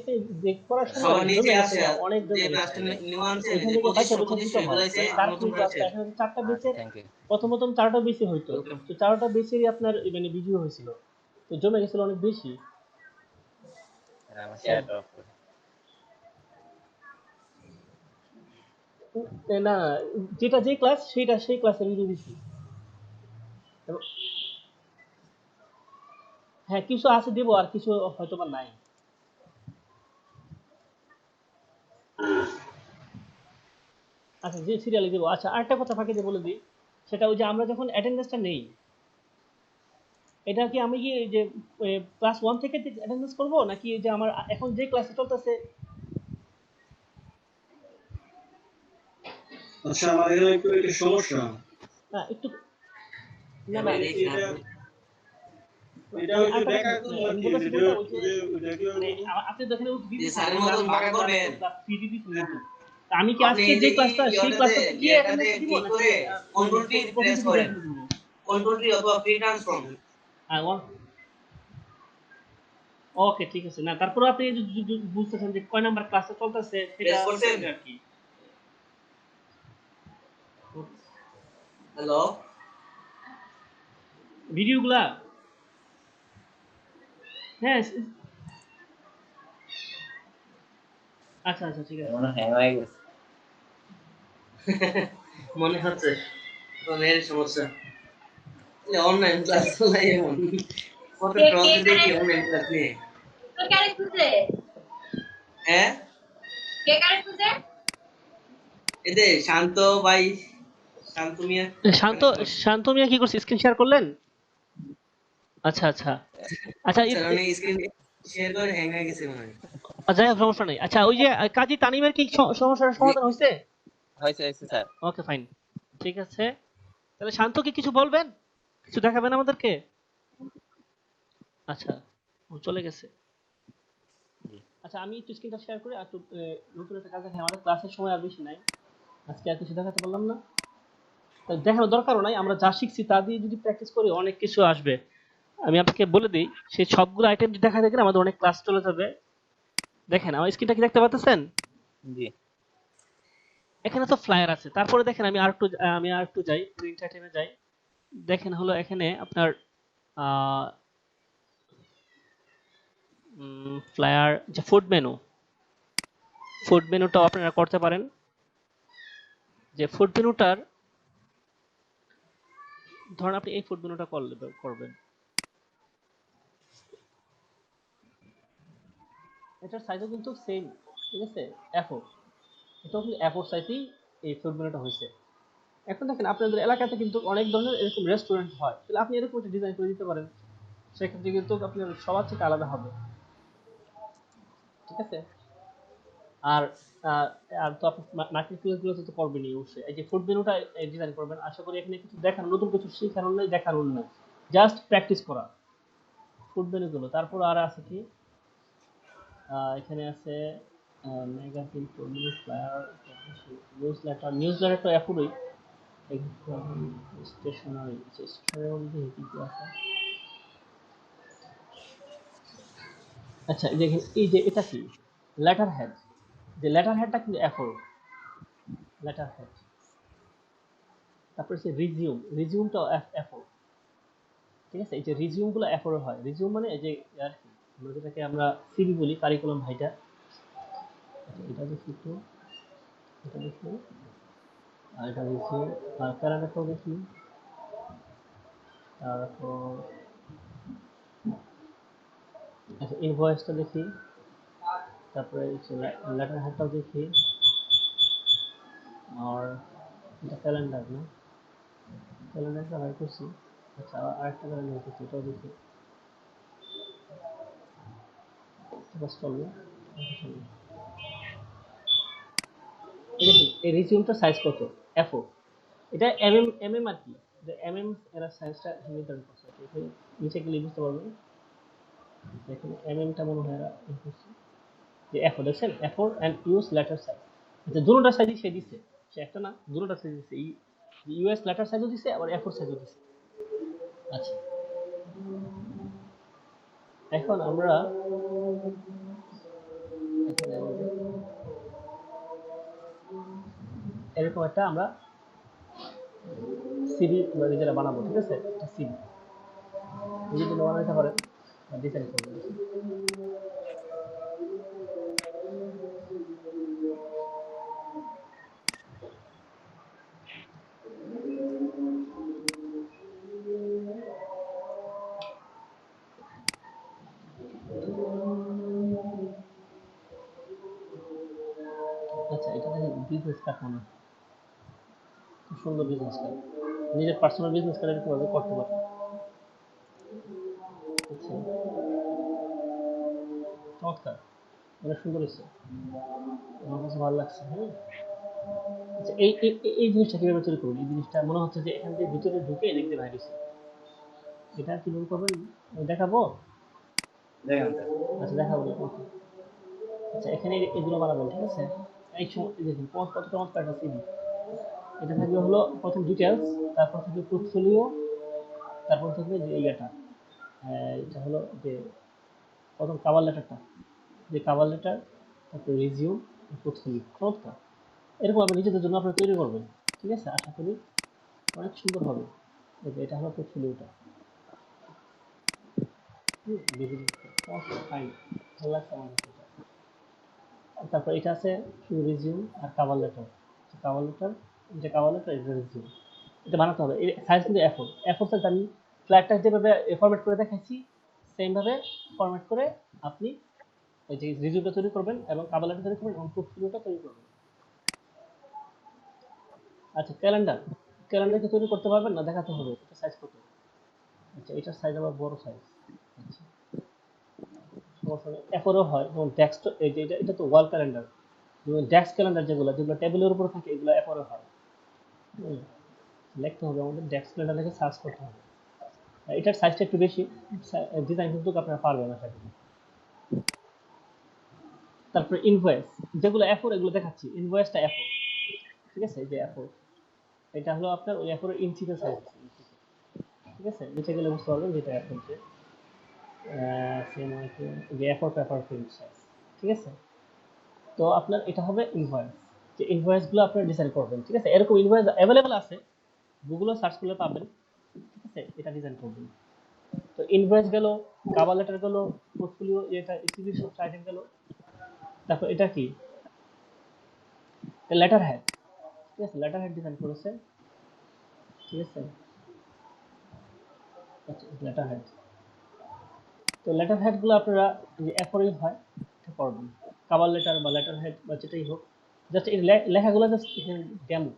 দেখ করার সময় সবার নিচে জমে আছে গেছে, অনেক যে জমে ব্রাশটা গেছে, নিউ আনছেন এখান যে থেকে বাইশা 2500 বছর দিতে হয়, এগুলো হচ্ছে তার নতুন কিন্তু ব্রাশের। এখানে 4টা আচ্ছা বেচের থ্যাংক ইউ প্রথম 4টা বেশি হইতো, তো 4টা বেচেরই আপনার মানে ভিডিও হয়েছিল, তো জমে গেছিল অনেক বেশি। আমার শেয়ারটা অফ করে না যেটা যে ক্লাস সেটা সেই ক্লাসের ভিডিও দিছি। হ্যাঁ কিছু আছে দেব আর কিছু হয়তো বা নাই। আচ্ছা যে সিরিয়ালে দেবো। আচ্ছা আরেকটা কথা ফাঁকে দিয়ে বলে দিই, সেটা ওই যে আমরা যখন অ্যাটেন্ডেন্সটা নেই, এটা কি আমি কি যে ক্লাস 1 থেকে অ্যাটেন্ডেন্স করব নাকি যে আমার এখন যে ক্লাসে চলতেছে? আচ্ছা আমার এখানে একটু সমস্যা। না একটু না না এটা হচ্ছে দেখা আমি যাচ্ছে বলতেছি না বলতে কি ওই যে এটা কি আপনি দেখেন যে স্যারের মতন ভাগা করবেন। আমি কি আপনি আজকে যে ক্লাসটা সেই ক্লাসটাতে গিয়ে এটাতে অ্যাটেন্ডেন্স দিব ক্লিক নাকি করে কন্ট্রোল টি প্রেস করেন, কন্ট্রোল টি অথবা ফ্রি ট্রান্সফর্ম। ওকে ঠিক আছে। না তারপরে আপনি বুঝতেছেন যে কয় নাম্বার ক্লাসে চলতেছে সেটা প্রেস করছেন আর কি। হ্যালো ভিডিওগুলা হ্যাঁ আচ্ছা আচ্ছা ঠিক আছে। মনে হ্যাং হয়ে গেছে মনে হচ্ছে তো এর সমস্যা অনলাইন ক্লাস চলাই এখন কত প্রবলেম দেখি অনলাইন ক্লাস নিয়ে। কে কারে খুঁজে? হ্যাঁ কে কারে খুঁজে? এই যে শান্ত ভাই, শান্ত মিয়া। শান্ত মিয়া কি করছে, স্ক্রিন শেয়ার করলেন? আচ্ছা আচ্ছা আচ্ছা স্যার অনেক স্ক্রিন শেয়ার করে হ্যাং হয়ে গেছে মনে হয়। যাই হোক সমস্যা নেই। আচ্ছা ওই যে কাজী তানিমের কি সমস্যার সমাধান হয়েছে? হয়েছে স্যার ওকে ফাইন ঠিক আছে। তাহলে শান্ত কি কিছু বলবেন, কিছু দেখাবেন আমাদেরকে? আচ্ছা ও চলে গেছে। আচ্ছা আমি একটু স্ক্রিনটা শেয়ার করে একটু নতুন একটা কাজ দেখাই। আমাদের ক্লাসের সময় আর বেশি নাই, আজকে আর কিছু দেখাতে পারলাম না, তাই দেখানোর দরকারও নাই। আমরা যা শিখছি তা দিয়ে যদি প্র্যাকটিস করি অনেক কিছু আসবে। আমি আপনাকে বলে দিই, সেই সবগুলো আইটেম যদি দেখা দেখেন আমাদের অনেক ক্লাস চলে যাবে। দেখেন আমার স্ক্রিনটা কি দেখতে পাচ্ছেন? জি এখানে তো ফ্লায়ার আছে। তারপরে দেখেন আমি আর একটু যাই, প্রিন্ট আইটেমে যাই। দেখেন হলো এখানে আপনার ফ্লায়ার যে ফুড মেনুটাও আপনারা করতে পারেন। যে ফুড মেনুটার ধরেন আপনি এই ফুড মেনুটা করবেন, এটার সাইজও কিন্তু সেম, ঠিক আছে, এফও, এটাও কিন্তু এফোর সাইজেই এই ফুড মেনুটা হয়েছে। এখন দেখেন আপনাদের এলাকাতে কিন্তু অনেক ধরনের এরকম রেস্টুরেন্ট হয়, তাহলে আপনি এরকম একটা ডিজাইন করে দিতে পারেন, সেক্ষেত্রে কিন্তু আপনার সবার থেকে আলাদা হবে, ঠিক আছে। আর আহ, আর তো আপনি মার্কেট প্লেস গুলোতে তো করবেনই অবশ্যই। এই যে ফুড মেনুটা ডিজাইন করবেন, আশা করি এখানে কিছু দেখানো, নতুন কিছু শেখানোর নেই, দেখানোর নেই, জাস্ট প্র্যাকটিস করা ফুড মেনু গুলো। তারপর আর আছে কি, এখানে আছে ম্যাগাজিন, ফ্লায়ার, নিউজ লেটার তো এখনই স্টেশনারি, স্টেশনারি মধ্যে কি কি আছে। আচ্ছা এই দেখেন, এই যে এটা কি লেটার হেড, যে লেটার হেডটা কিন্তু এফোর লেটার হেড। তারপরে হচ্ছে রিজিউমটাও এফোর, ঠিক আছে। এই যে রিজিউম গুলো এফোর হয়, রিজিউম মানে এই যে আর কি আমরা যেটাকে আমরা সিভি বলি, কারিকুলাম ভাইটা। আচ্ছা এটা দেখি তো, এটা দেখি, আর এটা রিজিউম, আর প্যারাগ্রাফটাও দেখি। তারপর আচ্ছা ইনভয়েসটা দেখি, তারপরে লেটার হেডটাও দেখি, আর এটা ক্যালেন্ডার না, ক্যালেন্ডারটা বের করছি। আচ্ছা আরেকটা ক্যালেন্ডার করছি, এটাও দেখি, বাস চলবে, চলবে। এই দেখুন এই রিজিউমটা সাইজ কত, এফও, এটা এমএম আর কি, যে এমএম এরা সাইজটা নির্ধারণ করছে। এখানে নিচে গেলে বুঝতে পারবেন, এখানে এমএমটা মনে হয় এরা করছে, যে এফও দেখছেন, এফও অ্যান্ড ইউএস লেটার সাইজ। আচ্ছা দুটোটা সাইজই সে দিচ্ছে, সে একটা না দুটোটা সাইজ দিচ্ছে, ইউএস লেটার সাইজও দিচ্ছে আবার এফোর সাইজও দিচ্ছে। আচ্ছা এখন আমরা এখানে আমাদের এরকম একটা আমরা সিভি আমরা নিজেরা বানাবো, ঠিক আছে, একটা সিভি নিজের জন্য বানাতে পারেন, ডিজাইন করবেন। আচ্ছা এটা দেখেন বিজনেস কার্ড, মনে হয় খুব সুন্দর বিজনেস কার্ড, নিজের পার্সোনাল বিজনেস কার্ড এরকম ভাবে করতে পারেন। আচ্ছা চমৎকার, অনেক সুন্দর হয়েছে, আমার কাছে ভালো লাগছে। হ্যাঁ আচ্ছা এই জিনিসটা কিভাবে তৈরি করবেন, এই জিনিসটা মনে হচ্ছে যে এখান থেকে ভিতরে ঢুকে এদিক দিয়ে বাইরে হয়েছে, এটা কিভাবে করবেন দেখাবো। আচ্ছা দেখাবো, ওকে। আচ্ছা এখানে এগুলো বানাবেন, ঠিক আছে। এই সময় দেখুন কত চমৎকার একটা সিভি, এটা থাকবে হলো প্রথম ডিটেলস, তারপর থাকবে পোর্টফোলিও, তারপর থাকবে যে ইয়েটা, এটা হলো যে প্রথম কাভার লেটারটা, যে কাভার লেটার, তারপর রিজিউম, পোর্টফোলিও। চমৎকার, এরকম আপনি নিজেদের জন্য আপনারা তৈরি করবেন, ঠিক আছে, আশা করি অনেক সুন্দর হবে। এটা হলো পোর্টফোলিওটা, ফাইন, ভালো লাগছে আমার কাছে এটা। তারপর এটা আছে শুধু রিজিউম আর কাভার লেটার, কাভার লেটার, এটা কাভার লেটার, এটা রিজিউম, এটা বানাতে হবে। এর সাইজ কিন্তু এফোর, এফোর সাইজ আমি ফ্ল্যাটটা যেভাবে ফরম্যাট করে দেখাচ্ছি সেম ভাবে ফরম্যাট করে আপনি এই যে রিজিউমটা তৈরি করবেন এবং কাভার লেটার তৈরি করবেন এবং পোর্টফোলিওটা তৈরি করবেন। আচ্ছা ক্যালেন্ডারকে তৈরি করতে পারবেন না, দেখাতে হবে এটা সাইজ কত। আচ্ছা এটার সাইজ আবার বড় সাইজ, আচ্ছা সমস্যা নেই, এফোরও হয়। যেমন ডেস্ক, এই যে এটা তো ওয়াল ক্যালেন্ডার, যেমন ডেস্ক ক্যালেন্ডার যেগুলো টেবিলের উপর থাকে এগুলো এফোরও হয়। লিখতে হবে আমাদের ডেস্ক ক্যালেন্ডার লিখে সার্চ করতে হবে। এটার সাইজটা একটু বেশি, ডিজাইন কিন্তু আপনারা পারবেন আশা করি। তারপরে ইনভয়েস, যেগুলো এফোর এগুলো দেখাচ্ছি, ইনভয়েসটা এফোর, ঠিক আছে, এই যে এফোর, এটা হলো আপনার ওই এফোর ইঞ্চিতে সাইজ, ঠিক আছে, নিচে গেলে বুঝতে পারবেন যেটা এফোর, যে এফোর পেপার প্রিন্ট সাইজ, ঠিক আছে। তো আপনার এটা হবে ইনভয়েস, যে ইনভয়েস গুলো আপনারা ডিজাইন করবেন, ঠিক আছে? এরকম ইনভয়েস অ্যাভেলেবল আছে, গুগলে সার্চ করলে পাবেন, ঠিক আছে? এটা ডিজাইন করবেন। তো ইনভয়েস গেল, কভার লেটার গেল, পোর্টফোলিও এটা সিভি সব টাইটেল গেল। তারপর এটা কি, লেটার হেড, ঠিক আছে? লেটার হেড ডিজাইন করেছে, ঠিক আছে? আচ্ছা, লেটার হেড। তো লেটার হেড গুলো আপনারা যে এফোরে হয় এটা করবেন, কভার লেটার বা লেটার হেড বা যেটাই হোক, জাস্ট এই লেখাগুলো জাস্ট এখানে ডেমো,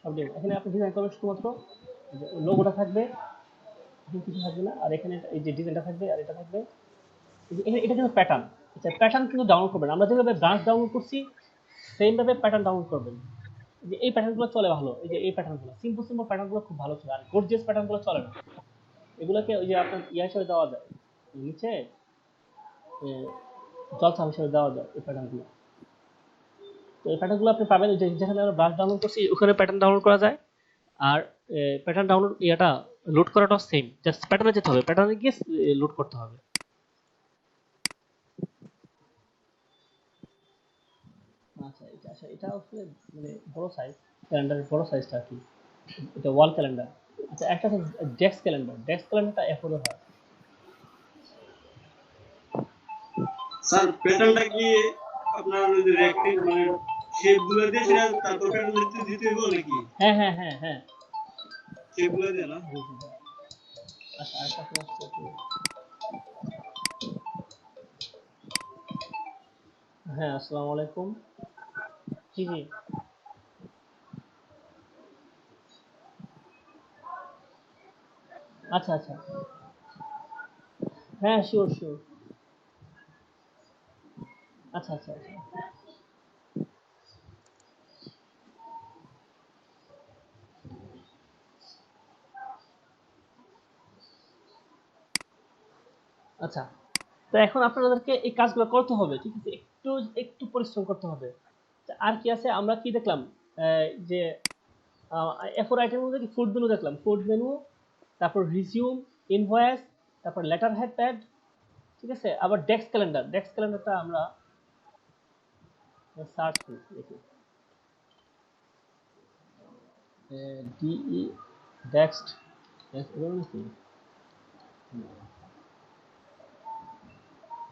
সব ডেমো। এখানে আপনি ডিজাইন করবেন শুধুমাত্র লোগোটা থাকবে, এখানে কিছু থাকবে না। আর এখানে এই যে ডিজাইনটা থাকবে আর এটা থাকবে। এখানে এটা কিন্তু প্যাটার্ন, আচ্ছা প্যাটার্ন কিন্তু ডাউনলোড করবেন। আমরা যেভাবে ব্রাঞ্চ ডাউনলোড করছি সেম ভাবে প্যাটার্ন ডাউনলোড করবেন। যে এই প্যাটার্নগুলো চলে ভালো, এই যে এই প্যাটার্নগুলো সিম্পল সিম্পল প্যাটার্নগুলো খুব ভালো চলে, আর গর্জিয়াস প্যাটার্নগুলো চলে না। এগুলোকে ওই যে আপনার ইয়া হিসেবে দেওয়া যায়, নিচে জলসা হিসেবে দেওয়া যায় এই প্যাটার্নগুলো। তো এই প্যাটার্নগুলো আপনি পাবেন যে যেখানে আমরা ব্রাশ ডাউনলোড করছি ওখানে প্যাটার্ন ডাউনলোড করা যায়। আর প্যাটার্ন ডাউনলোড ইয়াটা লোড করাটাও সেম, জাস্ট প্যাটার্নে যেতে হবে, প্যাটার্নে গিয়ে লোড করতে হবে। আচ্ছা এটা আসলে মানে বড় সাইজ, ক্যালেন্ডারের বড় সাইজটা কি, এটা ওয়াল ক্যালেন্ডার। আচ্ছা একটা আছে ডেস্ক ক্যালেন্ডার, ডেস্ক ক্যালেন্ডারটা এফোরে হয়। স্যার প্যাটার্নটা কি আপনার ওই যে রেক্টে মানে শেপ গুলো দিয়ে সেটা তারপর প্যাটার্ন দিতে হবে নাকি? হ্যাঁ হ্যাঁ হ্যাঁ হ্যাঁ, শেপ গুলো দিয়ে না? আচ্ছা আরেকটা সমস্যা কি, হ্যাঁ আসসালামু আলাইকুম, জি জি আচ্ছা আচ্ছা, হ্যাঁ শিওর শিওর, আচ্ছা আচ্ছা আচ্ছা আচ্ছা। তো এখন আপনাদেরকে এই কাজগুলো করতে হবে, ঠিক আছে? একটু একটু পরিশ্রম করতে হবে। আর কি আছে আমরা কি দেখলাম, যে এফোর আইটেমের মধ্যে কি ফুড মেনু দেখলাম, ফুড মেনু, তারপর রিজিউম, ইনভয়েস, তারপর লেটার হেড প্যাড, ঠিক আছে? আবার ডেস্ক ক্যালেন্ডার, ডেস্ক ক্যালেন্ডারটা আমরা সার্চ করি, দেখি ডিই ডেস্ক,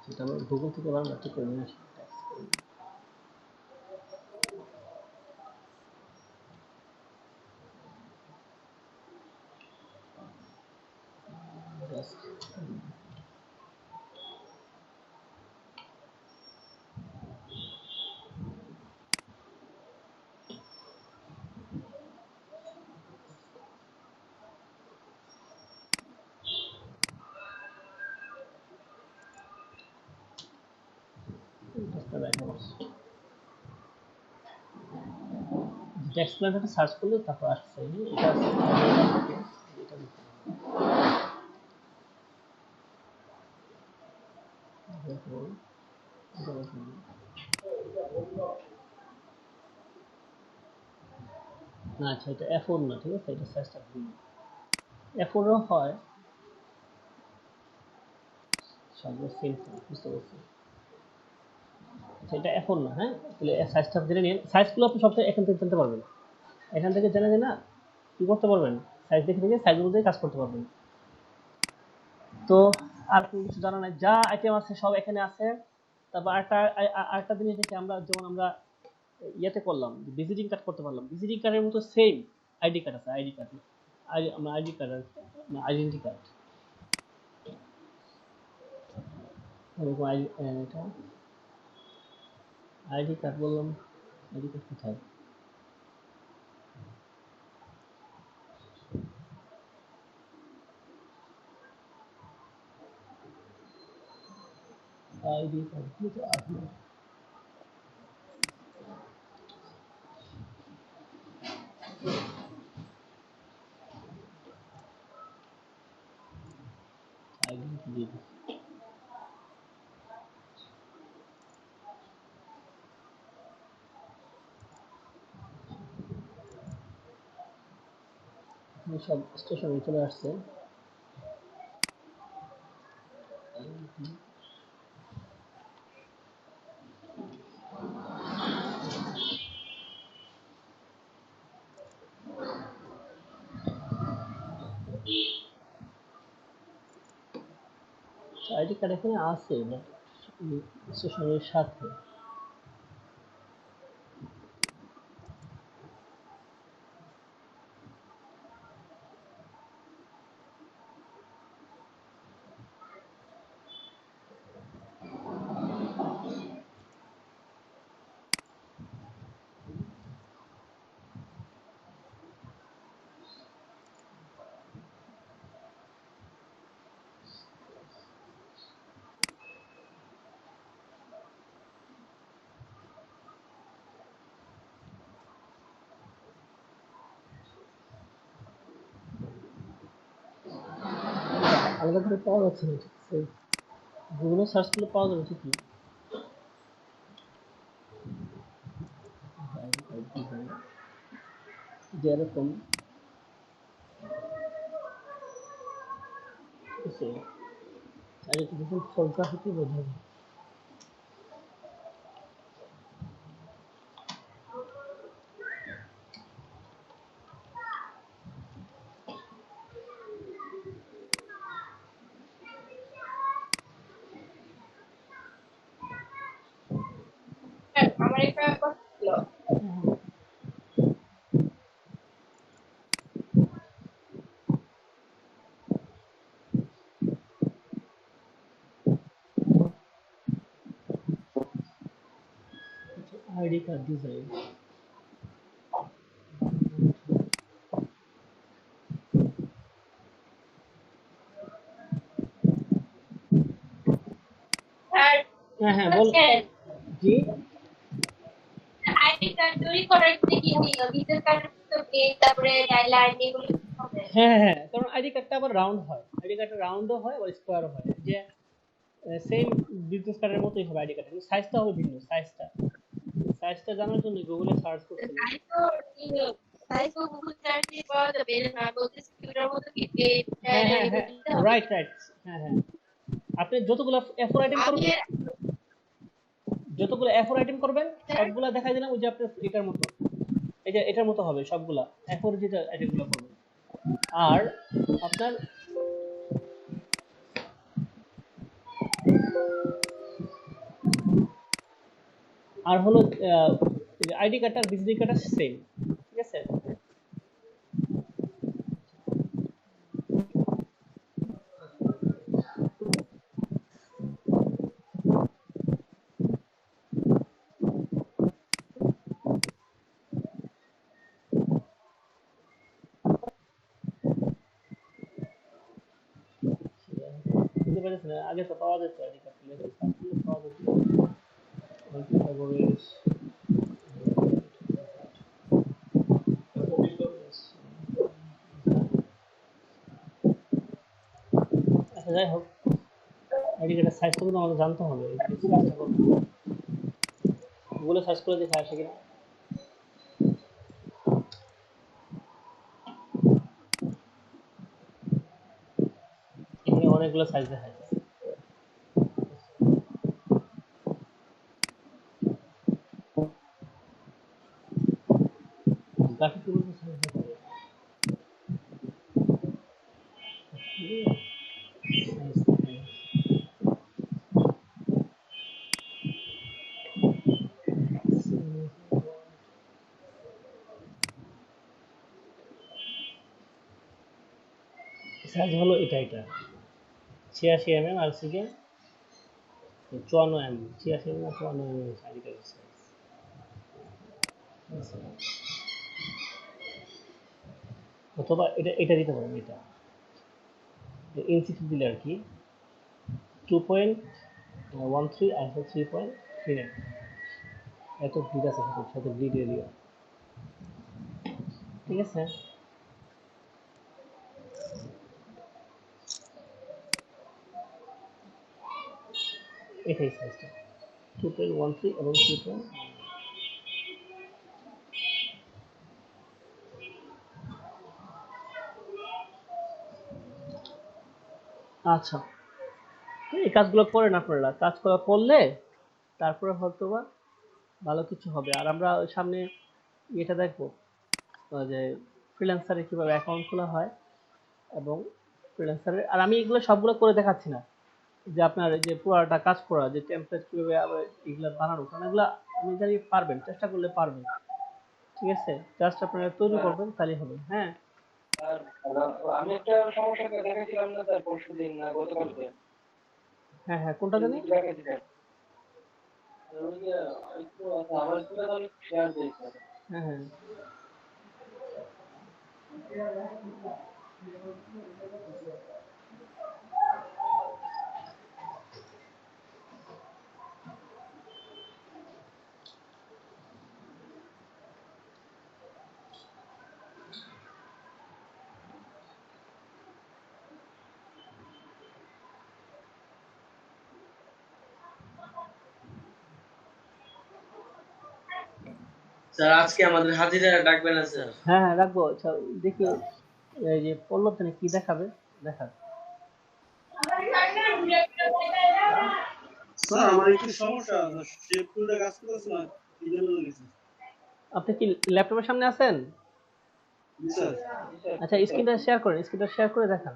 সেটা আমরা গুগল থেকে বাংলা ঠিক করে নিয়ে আসি। ডেস্ক ক্যালেন্ডারটা সার্চ করলে তারপর আসছে এটা, এটা না, আচ্ছা এটা F4 না, ঠিক আছে? এটা সাইজটা ভুল, F4 ও হয় সবগুলো সেম, বুঝতে পারছি। আচ্ছা এটা F4 না, হ্যাঁ তাহলে সাইজটা জেনে নিন। সাইজগুলো আপনি সবসময় এখান থেকে জানতে পারবেন, এখান থেকে জেনে না কি করতে পারবেন, সাইজ দেখে দেখে সাইজ অনুযায়ী কাজ করতে পারবেন। তো আর কোনো কিছু জানা নাই, যা আইটেম আছে সব এখানে আছে। তারপর আরেকটা জিনিস দেখি আমরা, যেমন আমরা ইয়েতে করলাম ভিজিটিং কার্ড করতে পারলাম, ভিজিটিং কার্ডের মতো সেম আইডি কার্ড আছে, আইডি কার্ড, আমরা আইডি কার্ড, আইডেন্টি কার্ড, এরকম এটা আইডি কার্ড বললাম, আইডি কার্ড কোথায়, আইডি কার্ড আইডেন্টি দিয়ে দিচ্ছি। সব স্টেশনে চলে আসছে। আইডি কার্ড এখানে আছে না স্টেশনের সাথে। আলাদা করে পাওয়া যাচ্ছে না, ঠিক আছে? গুগলে সার্চ করলে পাওয়া যাবে ঠিকই। যেরকম আর একটু দেখুন ফটোগ্রাফিতে বোঝা যায়। আমার একটা কথা ছিল। আইডি কার্ড ডিজাইন আর হ্যাঁ বল। জি আইডি কার্ড তৈরি করার জন্য কি ভিসা কার্ড তো তারপরে ডায়লা আইডি গুলো হবে। হ্যাঁ কারণ আইডি কার্ডটা আবার রাউন্ড হয়, আইডি কার্ডটা রাউন্ডও হয় আবার স্কোয়ারও হয়, যে সেম বিজনেস কার্ডের মতোই হবে আইডি কার্ড, কিন্তু সাইজটা হবে ভিন্ন। সাইজটা জানার জন্য গুগলে সার্চ করতে হবে। সাইজ তো গুগল সার্চ দিয়ে পাওয়া যাবে না, বলতেছি কিউটার মতো কি হ্যাঁ রাইট হ্যাঁ আপনি যতগুলো এফোর আইটেম করবেন, সবগুলা দেখাই দিলাম ওই যে আপনার এটার মতো, এই যে এটার মতো হবে সবগুলা এফোর যেটা আইটেমগুলো করবেন। আর আপনার আর হলো আইডি কার্ড আর ভিজিটিং কার্ড সেম, ঠিক আছে? বুঝতে পেরেছেন? আগে তো পাওয়া যেত আইডি কার্ড পাওয়া যেত। আচ্ছা যাই হোক, আইডি কার্ডের সাইজটা কিন্তু আমাদের জানতে হবে। গুগলে সার্চ করে দেখে আসে কিনা। এখানে অনেকগুলো সাইজ দেখা যায়। গ্রাফিক গুলো সাইজ দেখা যায়। সাইজ হলো এটা 86 mm আর সিকে 54 mm, 86 mm 54 mm আইডি কার্ডের সাইজ। অথবা এটা দিতে পারেন, এটা ইনসিটি দিলে আর কি 2.13 আর 3.39 এত গ্রিড আছে সাথে গ্রিড এরিয়া, ঠিক আছে? এটাই সাইজটা 2.13 এবং 3. আচ্ছা, এই কাজগুলো করেন আপনারা, কাজ করা করলে তারপরে হয়তো বা ভালো কিছু হবে। আর আমরা সামনে এটা দেখবো যে ফ্রিল্যান্সারে কিভাবে অ্যাকাউন্ট খোলা হয়, এবং ফ্রিল্যান্সারের, আর আমি এগুলো সবগুলো করে দেখাচ্ছি না, যে আপনার এই যে পুরাটা কাজ করা, যে টেমপ্লেট কিভাবে আবার এগুলো বানানো, কারণ এগুলো আমি জানি পারবেন, চেষ্টা করলে পারবেন। ঠিক আছে, জাস্ট আপনারা তৈরি করবেন তাহলেই হবে। হ্যাঁ স্যার আমি একটা সমস্যা দেখাইছিলাম না স্যার পরশুদিন না গতকালকে? হ্যাঁ হ্যাঁ, কোনটা জানি? দেখাইছিলেন ওই যে একটু আমার একটু তাহলে শেয়ার দিই স্যার। হ্যাঁ হ্যাঁ স্যার আজকে আমাদের হাজিরা ডাকবেন না স্যার? হ্যাঁ হ্যাঁ রাখবো। আচ্ছা দেখি এই যে পল্লব জানি কি দেখাবে, দেখাবে। স্যার আমার একটু সমস্যা, শেপ টুলটা কাজ করতেছে না, এই জন্য গেছি। আপনি কি ল্যাপটপের সামনে আছেন? স্যার আচ্ছা স্ক্রিনটা শেয়ার করেন, স্ক্রিনটা শেয়ার করে দেখান।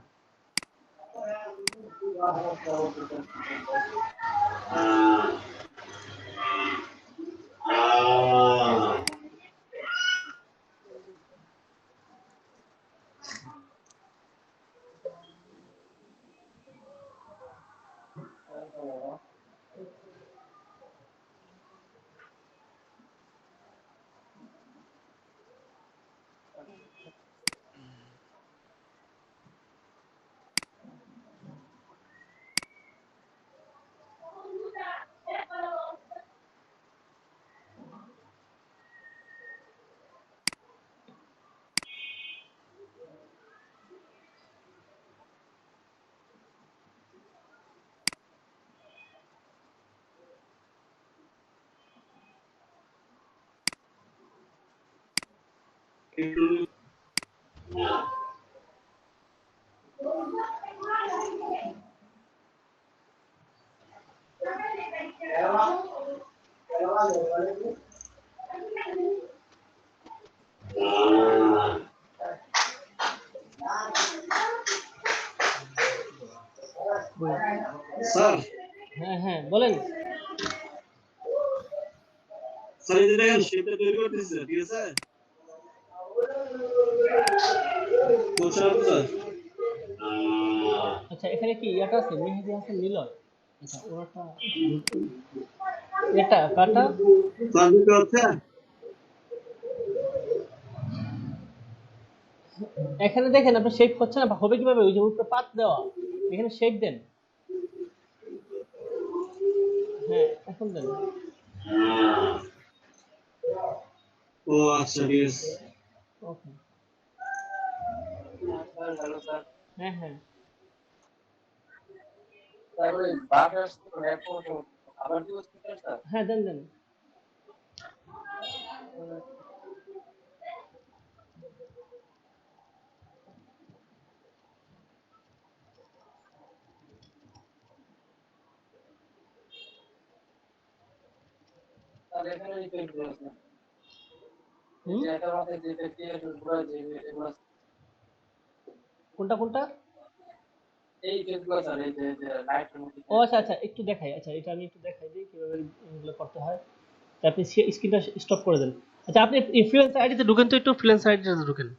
একটু স্যার। হ্যাঁ হ্যাঁ বলেন। স্যার এই যে দেখেন শেপটা তৈরি করতেছি, ঠিক আছে? কোশ্চেন আছে স্যার? আচ্ছা এখানে কি ইয়াটা আছে, মেহেদী হাসান নিলয়? আচ্ছা ওটা এটা কাটা। স্যার বুঝতে পারছেন? এখানে দেখেন আপনার শেপ হচ্ছে না, হবে কিভাবে? ওই যে উপরে পাত দেওয়া, এখানে শেপ দেন। হ্যাঁ এখন দেন। ও আচ্ছা ঠিক আছে। Okay sir hello sir. হ্যাঁ হ্যাঁ স্যার ওই বাটার র্যাপ আবার দিব স্পিকার স্যার? হ্যাঁ দেন দেন। স্যার এখানে রিপেয়ার করে স্যার। এই হুম যে এটার মাথায় যে ফেটিয়ে ঘুরা যে এগুলো কোনটা কোনটা? এই ফেসগুলো স্যার, এই যে লাইটের মধ্যে। ও আচ্ছা আচ্ছা একটু দেখাই, আচ্ছা এটা আমি একটু দেখাই দিই কিভাবে এগুলো করতে হয়। তা আপনি স্ক্রিনটা স্টপ করে দেন। আচ্ছা আপনি ইনফ্লুয়েন্সার আইডিতে ঢুকেন তো, একটু ফ্রিল্যান্সার আইডিতে ঢুকেন।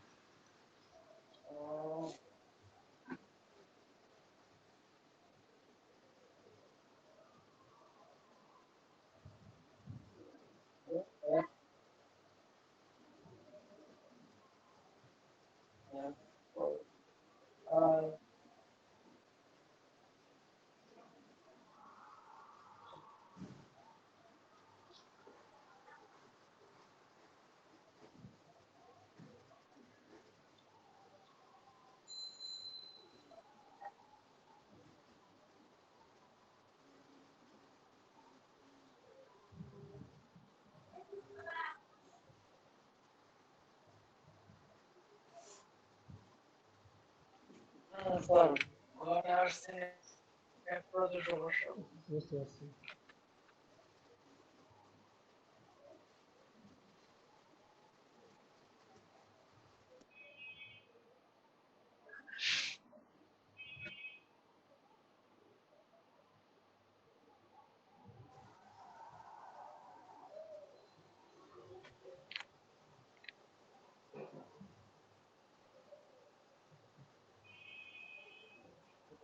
স্যার ঘরে আসছে একটা সমস্যা। বুঝতে পারছি।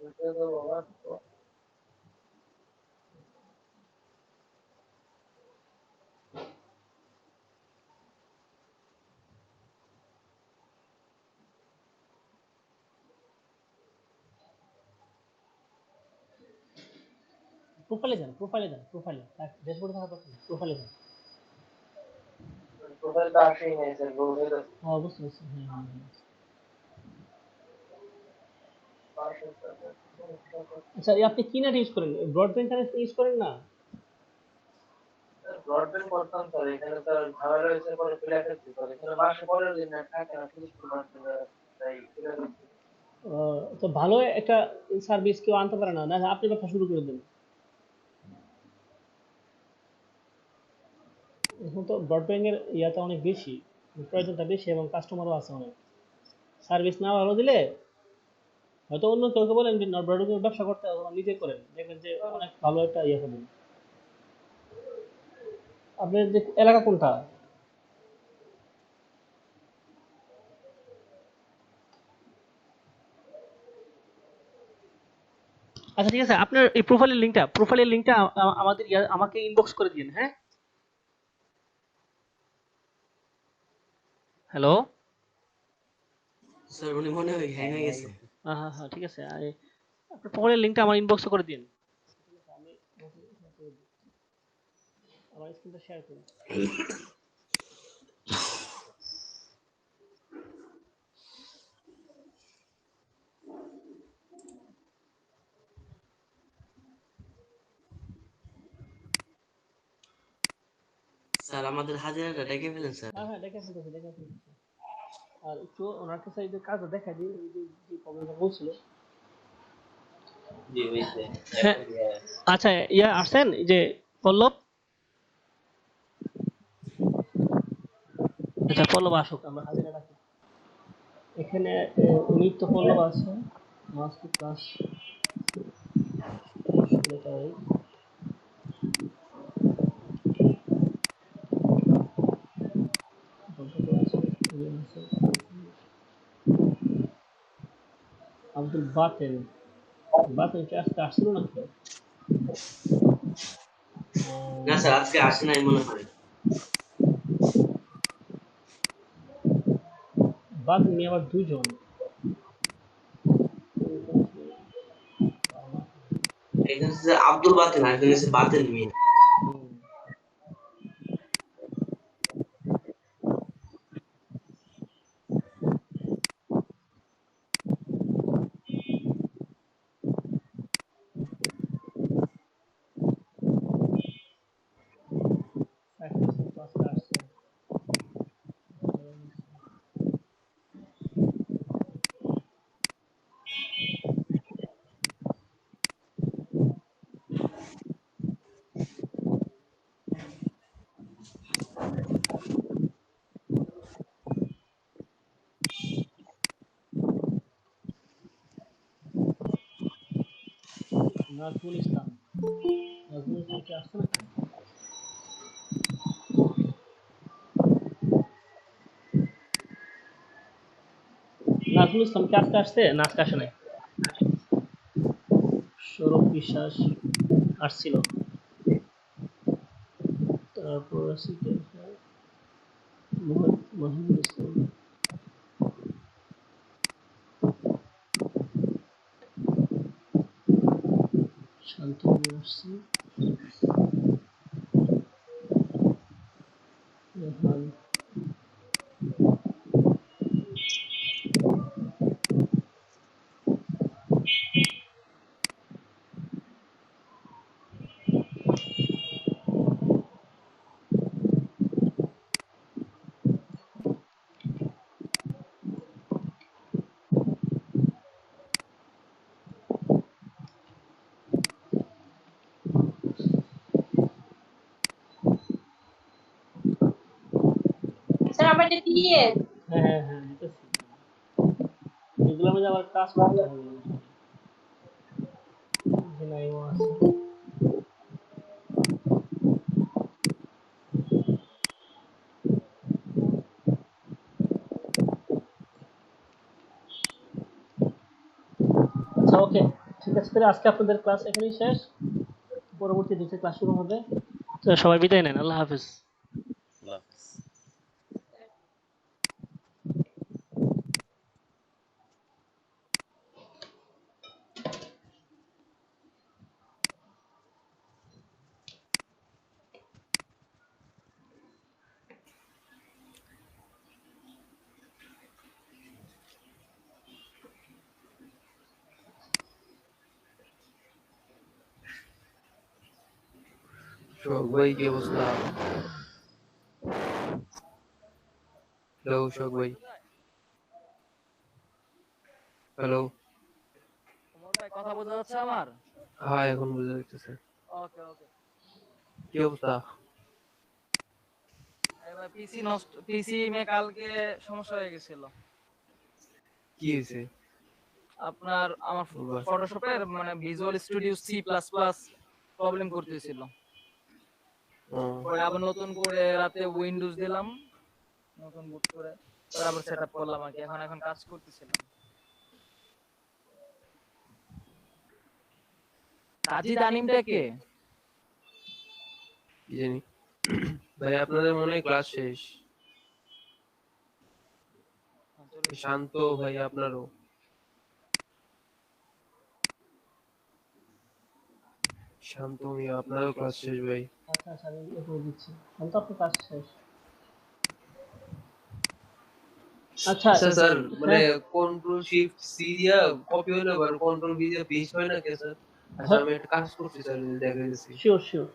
এটা তো বাবা প্রোফাইলে যান, প্রোফাইলে ড্যাশবোর্ডে থাকা দরকার নেই, প্রোফাইলে যান। প্রোফাইলটা আসেই নাই স্যার, প্রোফাইল হ্যাঁ বুঝতে পারছি, হ্যাঁ। আচ্ছা আপনি কি নেট ইউজ করেন? ব্রডব্যান্ড কানেকশন ইউজ করেন না? ব্রডব্যান্ড করতাম স্যার, এখানে স্যার ঝামেলা হয়েছে পরে ফেলে ফেলছি স্যার, এখানে মাসে 15 দিন নেট থাকে না, শুধু শুধু মাসে তাই ফেলে ফেলছি। তো ভালো একটা সার্ভিস কেউ আনতে পারে না, না আপনি ব্যবসা শুরু করে দেন। এখন তো ব্রডব্যান্ডের ইয়াটা অনেক বেশি, প্রয়োজনটা বেশি এবং কাস্টমারও আছে অনেক। সার্ভিস না ভালো দিলে হয়তো অন্য কেউকে বলেন যে ব্রডব্যান্ডের ব্যবসা করতে হবে, নিজে করেন, দেখবেন যে অনেক ভালো একটা ইয়ে পাবেন। আপনার যে এলাকা কোনটা? আচ্ছা ঠিক আছে, আপনার এই প্রোফাইলের লিংকটা আমাদের আমাকে ইনবক্স করে দিন, হ্যাঁ। হ্যালো, স্যার উনি মনে হয় হ্যাং হয়ে গেছে। হ্যাঁ ঠিক আছে, আপনার প্রোফাইলের লিংকটা আমার ইনবক্স করে দিন। আমি আমার স্ক্রিনটা শেয়ার করি। স্যার আমাদের হাজিরাটা ডেকে ফেলেন স্যার। হ্যাঁ দেখে ফেলতেছি। আর একটু ওনার কাছে এই যে কাজটা দেখা দিই, এই যে প্রবলেমটা বলছিল। জি হইছে। হ্যাঁ আচ্ছা, আসছেন এই যে পল্লব। আচ্ছা পল্লব আসুক, আমরা হাজিরা রাখি এখানে। উনি তো পল্লব আছে, মাস্ট ক্লাস আব্দুল বাতেন কি আজকে আসছিল না? না স্যার আজকে আসে নাই মনে হয়। বাতেন নিয়ে আবার দুজন। একজন হচ্ছে আব্দুল বাতেন, আরেকজন হচ্ছে বাতেন মিয়া। নাজমুল ইসলাম কি আসছে নাকি? নাজমুল ইসলাম কি আজকে আসছে না আজকে আসে নাই? সৌরভ বিশ্বাস আসছিল, তারপর আছে মহিবুল ইসলাম, শান্তনু আসছে, রেহান, স্যার আমারটা দিয়ে হ্যাঁ দিতেছি। এগুলোর মধ্যে আবার কাজ করতে হবে। নাইমও আছে। আচ্ছা ওকে। ঠিক আছে, তাহলে আজকে আপনাদের ক্লাস এখানেই শেষ। পরবর্তী দিনে ক্লাস শুরু হবে। তো সবাই বিদায় নেন। আল্লাহ হাফেজ। আল্লাহ হাফেজ। শোক ভাই কি অবস্থা? হ্যালো শোক ভাই। হ্যালো কথা বোঝা যাচ্ছে আমার? হ্যাঁ এখন বুঝা যাচ্ছে। ওকে ওকে। কি অবস্থা? এবার পিসি নষ্ট, পিসি মে কালকে সমস্যা হয়ে গেছিল। কি হয়েছে? আপনার আমার ফটোশপের মানে ভিজুয়াল স্টুডিও C++ প্রবলেম করতেছিল। পরে আবার নতুন করে রাতে উইন্ডোজ দিলাম, নতুন বুট করে পরে আবার সেটআপ করলাম আর কি। এখন কাজ করতেছিলাম। সাজিদ আনিমটা কে? কি জানি ভাই, আপনাদের মনে হয় ক্লাস শেষ। শান্ত ভাই আপনারও। শান্ত মিয়া আপনারও ক্লাস শেষ ভাই। আচ্ছা আচ্ছা, আমি করে দিচ্ছি। আমি তো আপনার কাজ শেষ। আচ্ছা আচ্ছা স্যার, মানে কন্ট্রোল শিফট সি দিয়া কপি হলো আর কন্ট্রোল ভি দিয়া পেস্ট হয় না কে স্যার? আচ্ছা আমি একটা কাজ করছি স্যার, দেখাই দিচ্ছি। Sure sure.